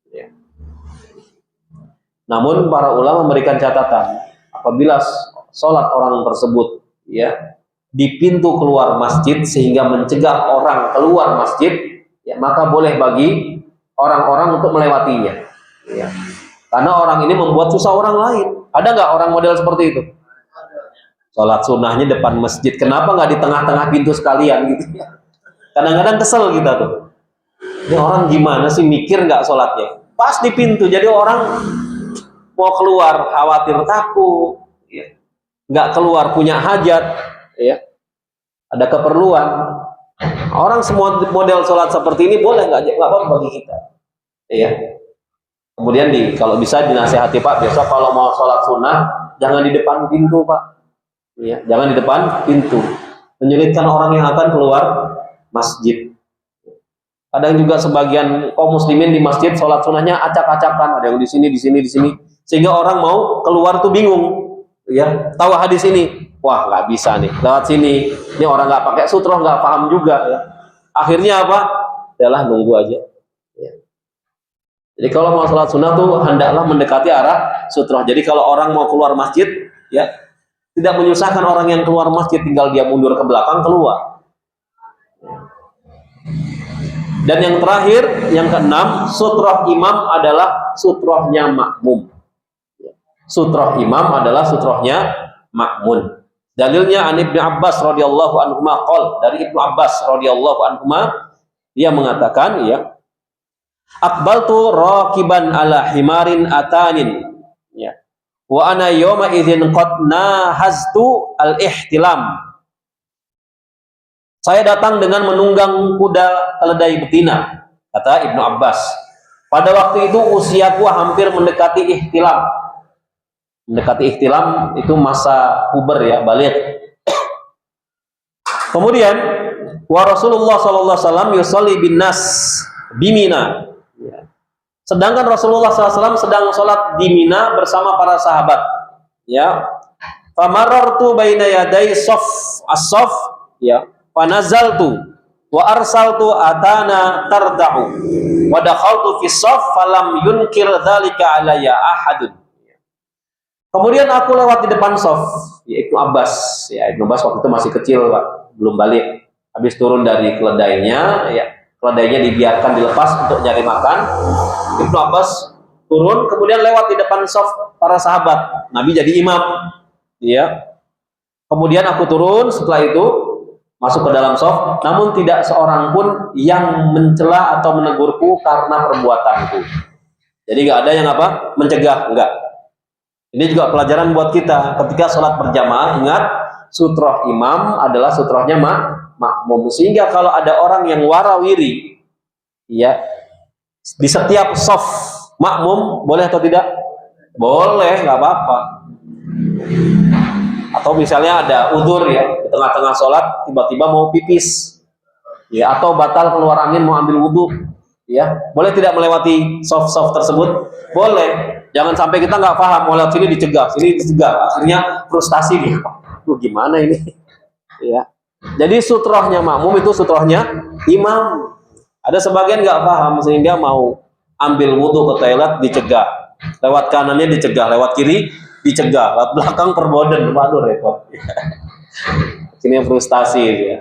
Ya. Namun para ulama memberikan catatan, apabila sholat orang tersebut ya di pintu keluar masjid sehingga mencegah orang keluar masjid, ya maka boleh bagi orang-orang untuk melewatinya. Ya. Karena orang ini membuat susah orang lain. Ada nggak orang model seperti itu? Sholat sunnahnya depan masjid, kenapa nggak di tengah-tengah pintu sekalian gitu ya? Kadang-kadang kesel kita tuh. Ini orang gimana sih, mikir nggak sholatnya? Pas di pintu, jadi orang mau keluar khawatir takut, ya. Nggak keluar punya hajat, ya. Ada keperluan. Orang semua model sholat seperti ini boleh nggak apa-apa bagi kita, ya. Kemudian kalau bisa dinasehati Pak, besok kalau mau sholat sunnah jangan di depan pintu Pak. Ya, jangan di depan pintu, menyulitkan orang yang akan keluar masjid. Kadang juga sebagian kaum muslimin di masjid sholat sunnahnya acak-acakan, ada yang di sini, sehingga orang mau keluar tuh bingung. Ya, tahu hadis ini, wah nggak bisa nih, lewat sini. Ini orang nggak pakai sutroh, nggak paham juga. Ya. Akhirnya apa? Yalah, nunggu aja. Ya. Jadi kalau mau sholat sunnah tuh hendaklah mendekati arah sutroh. Jadi kalau orang mau keluar masjid, ya, tidak menyusahkan orang yang keluar masjid, tinggal dia mundur ke belakang, keluar. Dan yang terakhir, yang keenam, sutroh imam adalah sutrohnya makmum. Sutroh imam adalah sutrohnya makmum. Dalilnya an Ibnu Abbas radhiyallahu anhuma qol, dari Ibnu Abbas radhiyallahu anhuma, dia mengatakan, ya, aqbaltu raqiban ala himarin atanin, ya, wa ana yawma idzin qad nahaztu al-ihtilam. Saya datang dengan menunggang kuda keledai betina, kata Ibnu Abbas. Pada waktu itu usiaku hampir mendekati ihtilam. Mendekati ihtilam itu masa puber ya, balik. Kemudian wa Rasulullah sallallahu alaihi wasallam yusalli bin nas bimina. Sedangkan Rasulullah SAW sedang sholat di Mina bersama para sahabat. Ya, famarartu baina yaday as-saf, ya, fanazaltu wa arsaltu atana tarda'u wa dakhaltu fi saf falam yunkir dzalika alayya ahadun. Kemudian aku lewat di depan saf, ya Ibnu Abbas. Ya, Ibnu Abbas waktu itu masih kecil, Pak, belum balik. Habis turun dari keledainya, ya, keledainya dibiarkan dilepas untuk nyari makan. Ibnu Abbas turun, kemudian lewat di depan saf para sahabat. Nabi jadi imam, ya. Kemudian aku turun setelah itu masuk ke dalam saf, namun tidak seorang pun yang mencela atau menegurku karena perbuatanku. Jadi nggak ada yang apa? Mencegah, enggak. Ini juga pelajaran buat kita ketika sholat berjamaah. Ingat, sutroh imam adalah sutrohnya makmum. Sehingga kalau ada orang yang warawiri, ya, di setiap saf makmum, boleh atau tidak? Boleh, nggak apa-apa. Atau misalnya ada udzur ya, di tengah-tengah sholat tiba-tiba mau pipis, ya, atau batal keluar angin mau ambil wudhu, ya, boleh tidak melewati saf-saf tersebut? Boleh. Jangan sampai kita nggak paham, mau lewat sini dicegah, sini dicegah, akhirnya frustasi nih. Gimana ini? Ya. Jadi sutrohnya makmum itu sutrohnya imam. Ada sebagian nggak paham sehingga mau ambil wudhu ke toilet dicegah, lewat kanannya dicegah, lewat kiri dicegah, lewat belakang perboden. Waduh, repot. Ini frustasi ya.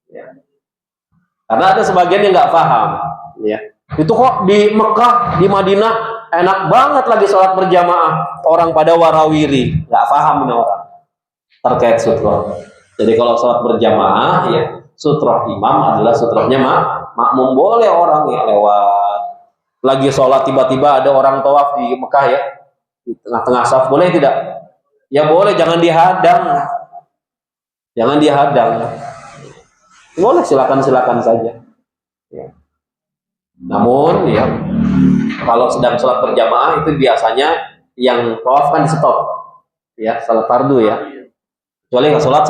Ya. Karena ada sebagian yang nggak paham. Ya. Itu kok di Mekah, di Madinah enak banget lagi sholat berjamaah, orang pada warawiri, nggak paham ini orang terkait sutroh. Jadi kalau sholat berjamaah, ya, sutroh imam adalah sutrohnya makmum. Boleh orang ya lewat lagi sholat tiba-tiba ada orang tawaf di Mekah ya, di tengah-tengah saf, boleh tidak? Ya boleh, jangan dihadang, jangan dihadang. Boleh, silakan saja. Ya. Namun ya, kalau sedang sholat berjamaah itu biasanya yang tawaf kan di stop, ya, sholat fardu ya. Kecuali nggak sholat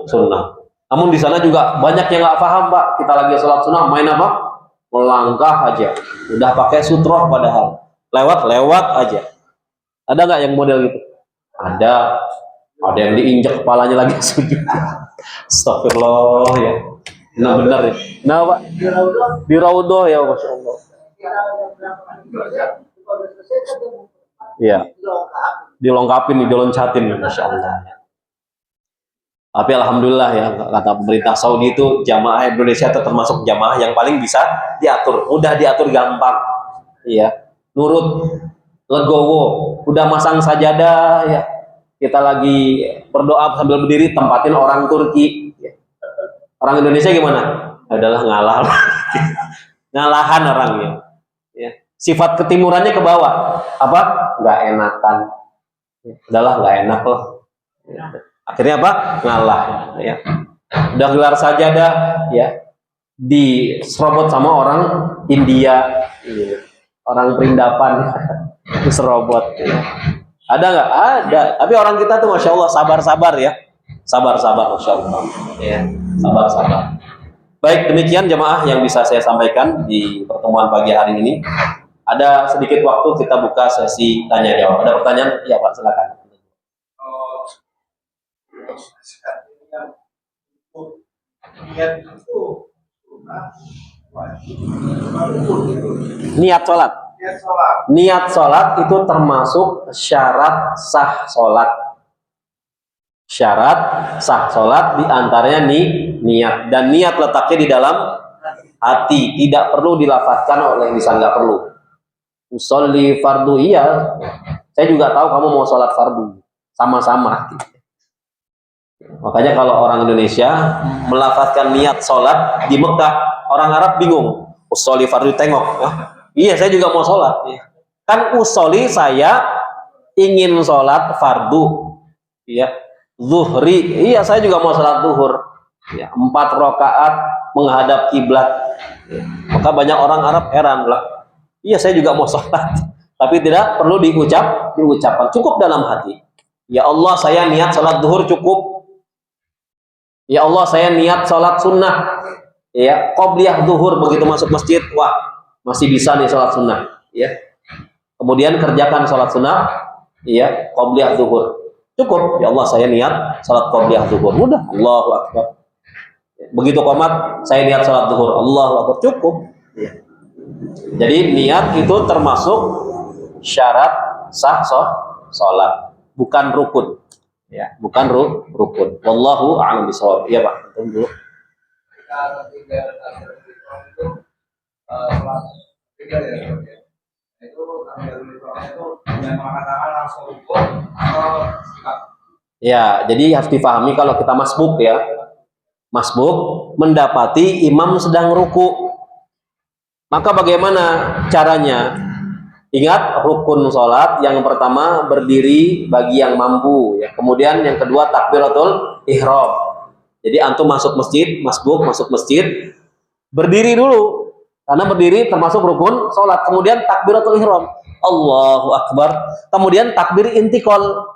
sunnah. Namun di sana juga banyak yang nggak paham, Pak. Kita lagi sholat sunnah, main apa? Melangkah aja. Udah pakai sutroh padahal. Lewat aja. Ada nggak yang model gitu? Ada. Ada yang diinjak kepalanya lagi sujud. Astagfirullah ya. Nah benar ya. Nah Pak, di Raudhah ya, Masya Allah. Iya. Dilengkapin, diloncatin, Masya Allah. Tapi alhamdulillah ya, kata pemerintah Saudi itu jamaah Indonesia termasuk jamaah yang paling bisa diatur, mudah diatur, gampang. Iya, nurut, legowo, udah masang sajadah ya. Kita lagi berdoa sambil berdiri, tempatin orang Turki. Orang Indonesia gimana? Adalah ngalah, ngalahan orangnya. Ya. Sifat ketimurannya ke bawah. Apa? Nggak enakan. Adalah nggak enak loh. Ya. Akhirnya apa? Ngalah. Ya. Udah gelar sajadah, ya, diserobot sama orang India, ya. Orang perindapan, diserobot. Ya. Ada nggak? Ada. Tapi orang kita tuh Masya Allah sabar-sabar ya. Sabar-sabar, Masya Allah. Ya. Sabar-sabar. Baik, demikian jemaah yang bisa saya sampaikan di pertemuan pagi hari ini. Ada sedikit waktu kita buka sesi tanya jawab. Ada pertanyaan? Ya Pak, silakan. Niat sholat. Niat sholat itu termasuk syarat sah sholat. Syarat sah sholat diantaranya niat, dan niat letaknya di dalam hati, tidak perlu dilafazkan oleh lisan, nggak perlu. Usolli fardu, iya, saya juga tahu kamu mau sholat fardu, sama-sama. Makanya kalau orang Indonesia melafazkan niat sholat di Mekah, orang Arab bingung. Usolli fardu, tengok, iya saya juga mau sholat. Kan usolli, saya ingin sholat fardu, iya. Zuhri, iya saya juga mau sholat zuhur, ya, 4 rakaat menghadap kiblat. Ya. Maka banyak orang Arab heran lah, Iya, saya juga mau sholat. Tapi tidak perlu diucapkan. Cukup dalam hati. Ya Allah, saya niat sholat duhur cukup. Ya Allah, saya niat sholat sunnah. Ya, qobliyah duhur begitu masuk masjid. Wah, masih bisa nih sholat sunnah. Ya. Kemudian kerjakan sholat sunnah. Ya, qobliyah duhur. Cukup. Ya Allah, saya niat sholat qobliyah duhur. Mudah. Allahu Akbar. Begitu qomat, saya niat sholat duhur. Allahu Akbar. Cukup. Ya. Jadi niat itu termasuk syarat sah sholat, bukan rukun. Ya, bukan rukun. Wallahu a'lam bishawab. Iya, Pak. Tunggu. Ya, jadi harus difahami kalau kita masbuk ya. Masbuk mendapati imam sedang ruku. Maka bagaimana caranya? Ingat rukun sholat yang pertama berdiri bagi yang mampu ya. Kemudian yang kedua takbiratul ihram. Jadi antum masuk masjid, masbuk masuk masjid, berdiri dulu. Karena berdiri termasuk rukun sholat. Kemudian takbiratul ihram. Allahu Akbar. Kemudian takbir intikal.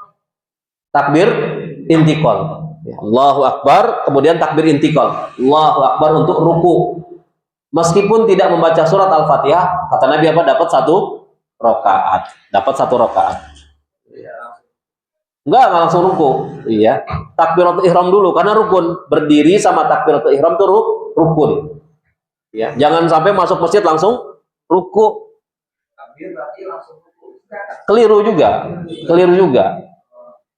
Takbir intikal. Ya, Allahu Akbar. Kemudian takbir intikal. Allahu Akbar untuk ruku. Meskipun tidak membaca surat Al-Fatihah, kata Nabi apa? Dapat satu rakaat. Enggak langsung ruku. Iya. Takbiratul ihram dulu karena rukun. Berdiri sama takbiratul ihram itu rukun. Ya, jangan sampai masuk masjid langsung ruku. Keliru juga.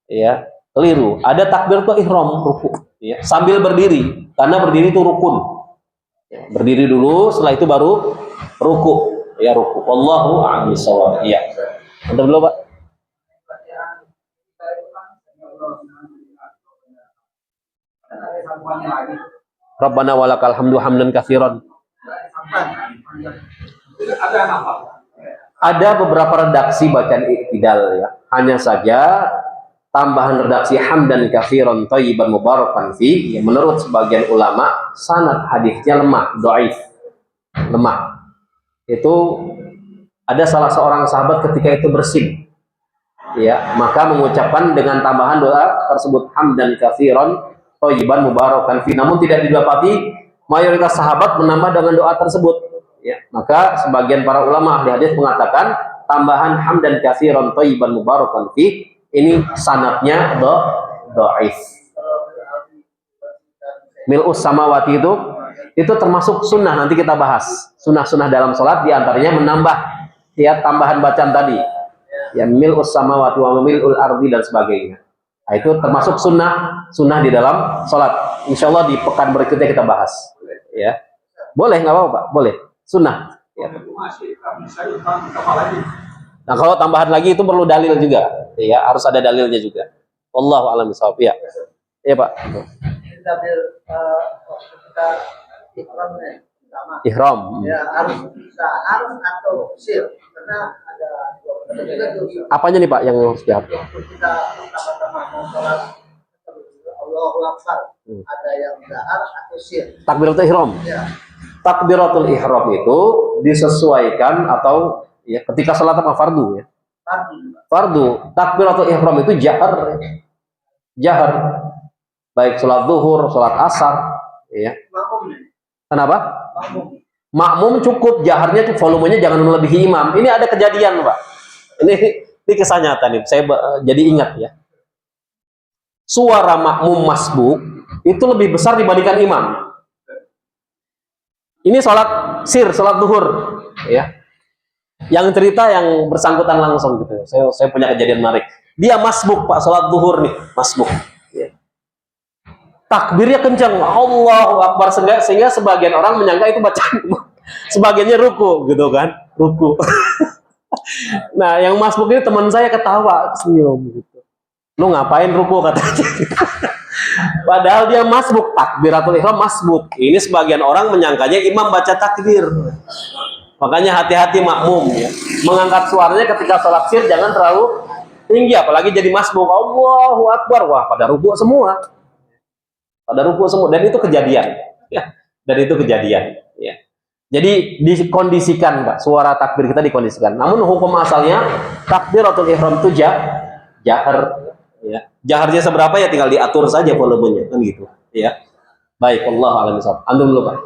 Ya, keliru. Ada takbiratul ihram ruku. Ya, sambil berdiri karena berdiri itu rukun. Ya, berdiri dulu, setelah itu baru ruku. Ya, ruku. Wallahu a'lam bishawab. Iya. Bentar dulu, Pak. Rabbana walakal hamdu hamdan katsiran. Ada beberapa redaksi bacaan iktidal ya. Hanya saja tambahan redaksi hamdan katsiran thayyiban mubarakan fi yang menurut sebagian ulama sanad hadisnya lemah, dhaif. Lemah. Itu ada salah seorang sahabat ketika itu bersin. Ya, maka mengucapkan dengan tambahan doa tersebut hamdan katsiran thayyiban mubarakan fi, namun tidak didapati mayoritas sahabat menambah dengan doa tersebut. Ya, maka sebagian para ulama ahli hadis mengatakan tambahan hamdan katsiran thayyiban mubarakan fi ini sanadnya dhaif. Mil'us samawati itu termasuk sunnah, nanti kita bahas. Sunnah-sunnah dalam sholat diantaranya menambah ya tambahan bacaan tadi. Ya, mil'us samawati wa mil'ul ardi dan sebagainya. Nah, itu termasuk sunnah di dalam sholat. Insya Allah di pekan berikutnya kita bahas. Ya, boleh nggak apa-apa, Pak? Boleh. Sunnah. Ya. Nah, kalau tambahan lagi itu perlu dalil juga. Ya, harus ada dalilnya juga. Wallahu a'lam bishawab. Ya. Iya, Pak. Ihram. Ya, harus atau sir karena ada apanya nih Pak yang harus dihafal? Kita pertama-tama mau sholat Allahu Akbar, ada yang dahar atau sir. Takbiratul ihram. Ya. Takbiratul ihram itu disesuaikan atau ya ketika sholat apa fardu ya? Fardu. Takbiratul ihram itu jahar. Baik sholat zuhur, sholat asar, ya. Kenapa? Makmum cukup jaharnya itu volumenya jangan melebihi imam. Ini ada kejadian, Pak. Ini kisah nyata nih. Saya jadi ingat ya. Suara makmum masbuk itu lebih besar dibandingkan imam. Ini sholat sir, sholat zuhur, ya. Yang cerita yang bersangkutan langsung gitu. Saya punya kejadian menarik. Dia masbuk, Pak, sholat zuhur nih, masbuk. Ya. Takbirnya kencang, Allahu Akbar, sehingga sebagian orang menyangka itu bacaan, sebagiannya ruku gitu kan, ruku. Nah, yang masbuk ini teman saya ketawa, senyum gitu. Lu ngapain ruku katanya? Padahal dia masbuk, takbiratul ihram masbuk. Ini sebagian orang menyangkanya imam baca takbir. Makanya hati-hati makmum ya. Mengangkat suaranya ketika sholat sir jangan terlalu tinggi, apalagi jadi masbuk. Allahu Akbar, wah pada ruku semua. Dan itu kejadian ya, dan itu kejadian ya. Jadi dikondisikan, Pak, suara takbir kita dikondisikan. Namun hukum asalnya takbiratul ihram itu jahar, ya. Jaharnya seberapa ya tinggal diatur saja volumenya, kan gitu, ya. Baik, Allah a'lam bishawab. Antum dulu, Pak.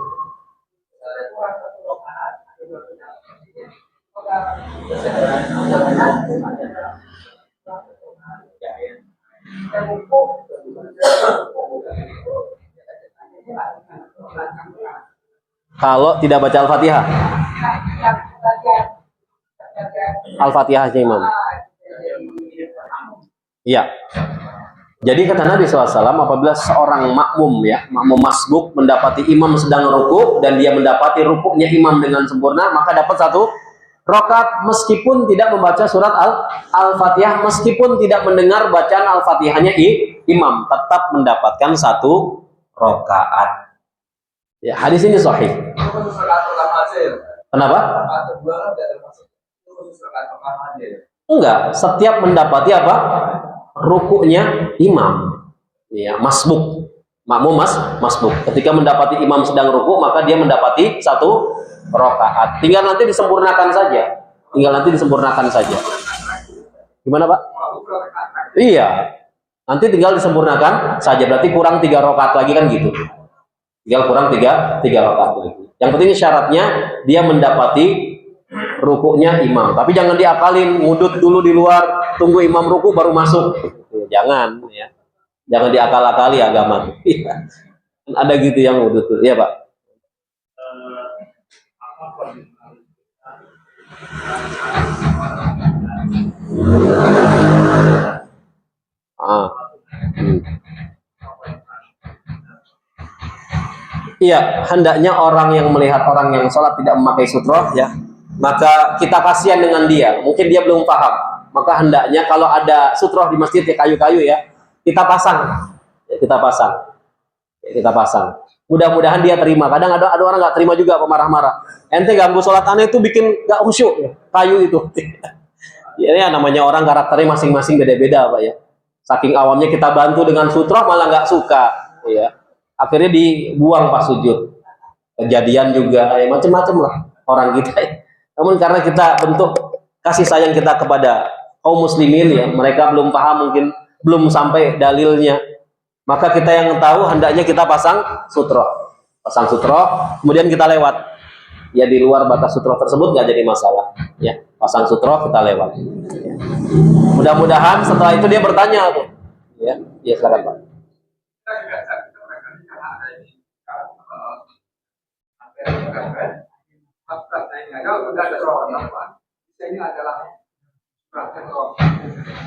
Kalau tidak baca Al-Fatihah, Al-Fatihahnya imam. Iya. Jadi kata Nabi SAW, apabila seorang makmum, ya, makmum masbuk mendapati imam sedang ruku dan dia mendapati rukuknya imam dengan sempurna, maka dapat satu rakaat meskipun tidak membaca surat Al-Fatihah, meskipun tidak mendengar bacaan Al-Fatihahnya imam, tetap mendapatkan satu rakaat. Ya, hadis ini sahih. Kenapa? Enggak, setiap mendapati apa? Rukuknya imam. Ya, masbuk. Makmum masbuk. Ketika mendapati imam sedang rukuk, maka dia mendapati satu rakaat. Tinggal nanti disempurnakan saja. Gimana, Pak? Iya. Nanti tinggal disempurnakan saja. Berarti kurang 3 rakaat lagi, kan gitu. Tinggal kurang 3 rakaat lagi. Yang penting syaratnya dia mendapati rukuknya imam. Tapi jangan diakalin, ngudut dulu di luar, tunggu imam ruku baru masuk. Jangan, ya. Jangan diakal-akali agama. Ada gitu yang ngudut dulu. Iya, Pak. Iya, hendaknya orang yang melihat orang yang sholat tidak memakai sutroh, ya, maka kita kasihan dengan dia. Mungkin dia belum paham. Maka hendaknya kalau ada sutroh di masjid, ya, kayu-kayu, ya, kita pasang. Kita pasang. Mudah-mudahan dia terima. Kadang ada orang nggak terima juga, pemarah-marah. Ente ganggu sholat aneh itu bikin nggak khusyuk, ya, kayu itu. Ya, namanya orang karakternya masing-masing beda-beda, Pak, ya. Saking awamnya kita bantu dengan sutroh malah nggak suka, ya. Akhirnya dibuang pas sujud. Kejadian juga, ya, macam-macam lah orang kita. Namun karena kita bentuk kasih sayang kita kepada kaum muslimin, ya, mereka belum paham, mungkin belum sampai dalilnya, maka kita yang tahu hendaknya kita pasang sutroh, kemudian kita lewat. Ya, di luar batas sutroh tersebut nggak jadi masalah, ya, pasang sutroh kita lewat. Ya. Mudah-mudahan setelah itu dia bertanya, ya, ya, silakan, Pak.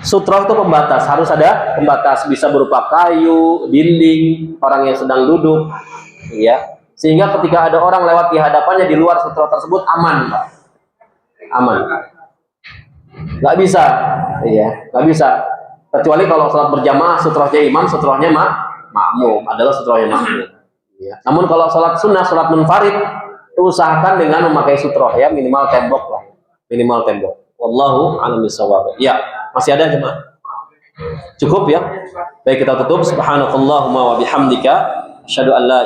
Sutroh itu pembatas, harus ada pembatas, bisa berupa kayu, dinding, orang yang sedang duduk, ya, sehingga ketika ada orang lewat di hadapannya di luar sutroh tersebut aman, Pak. Aman. Nggak bisa, ya, nggak bisa. Kecuali kalau sholat berjamaah, sutrohnya imam, sutrohnya makmum, adalah sutrohnya makmum. Ya. Namun kalau sholat sunnah, sholat munfarid, usahakan dengan memakai sutroh, ya, minimal tembok lah, minimal tembok. Wallahu a'lam bishawab. Ya, masih ada jemaah? Cukup, ya. Baik, kita tutup. Subhanakallahumma wa bihamdika, asyhadu an la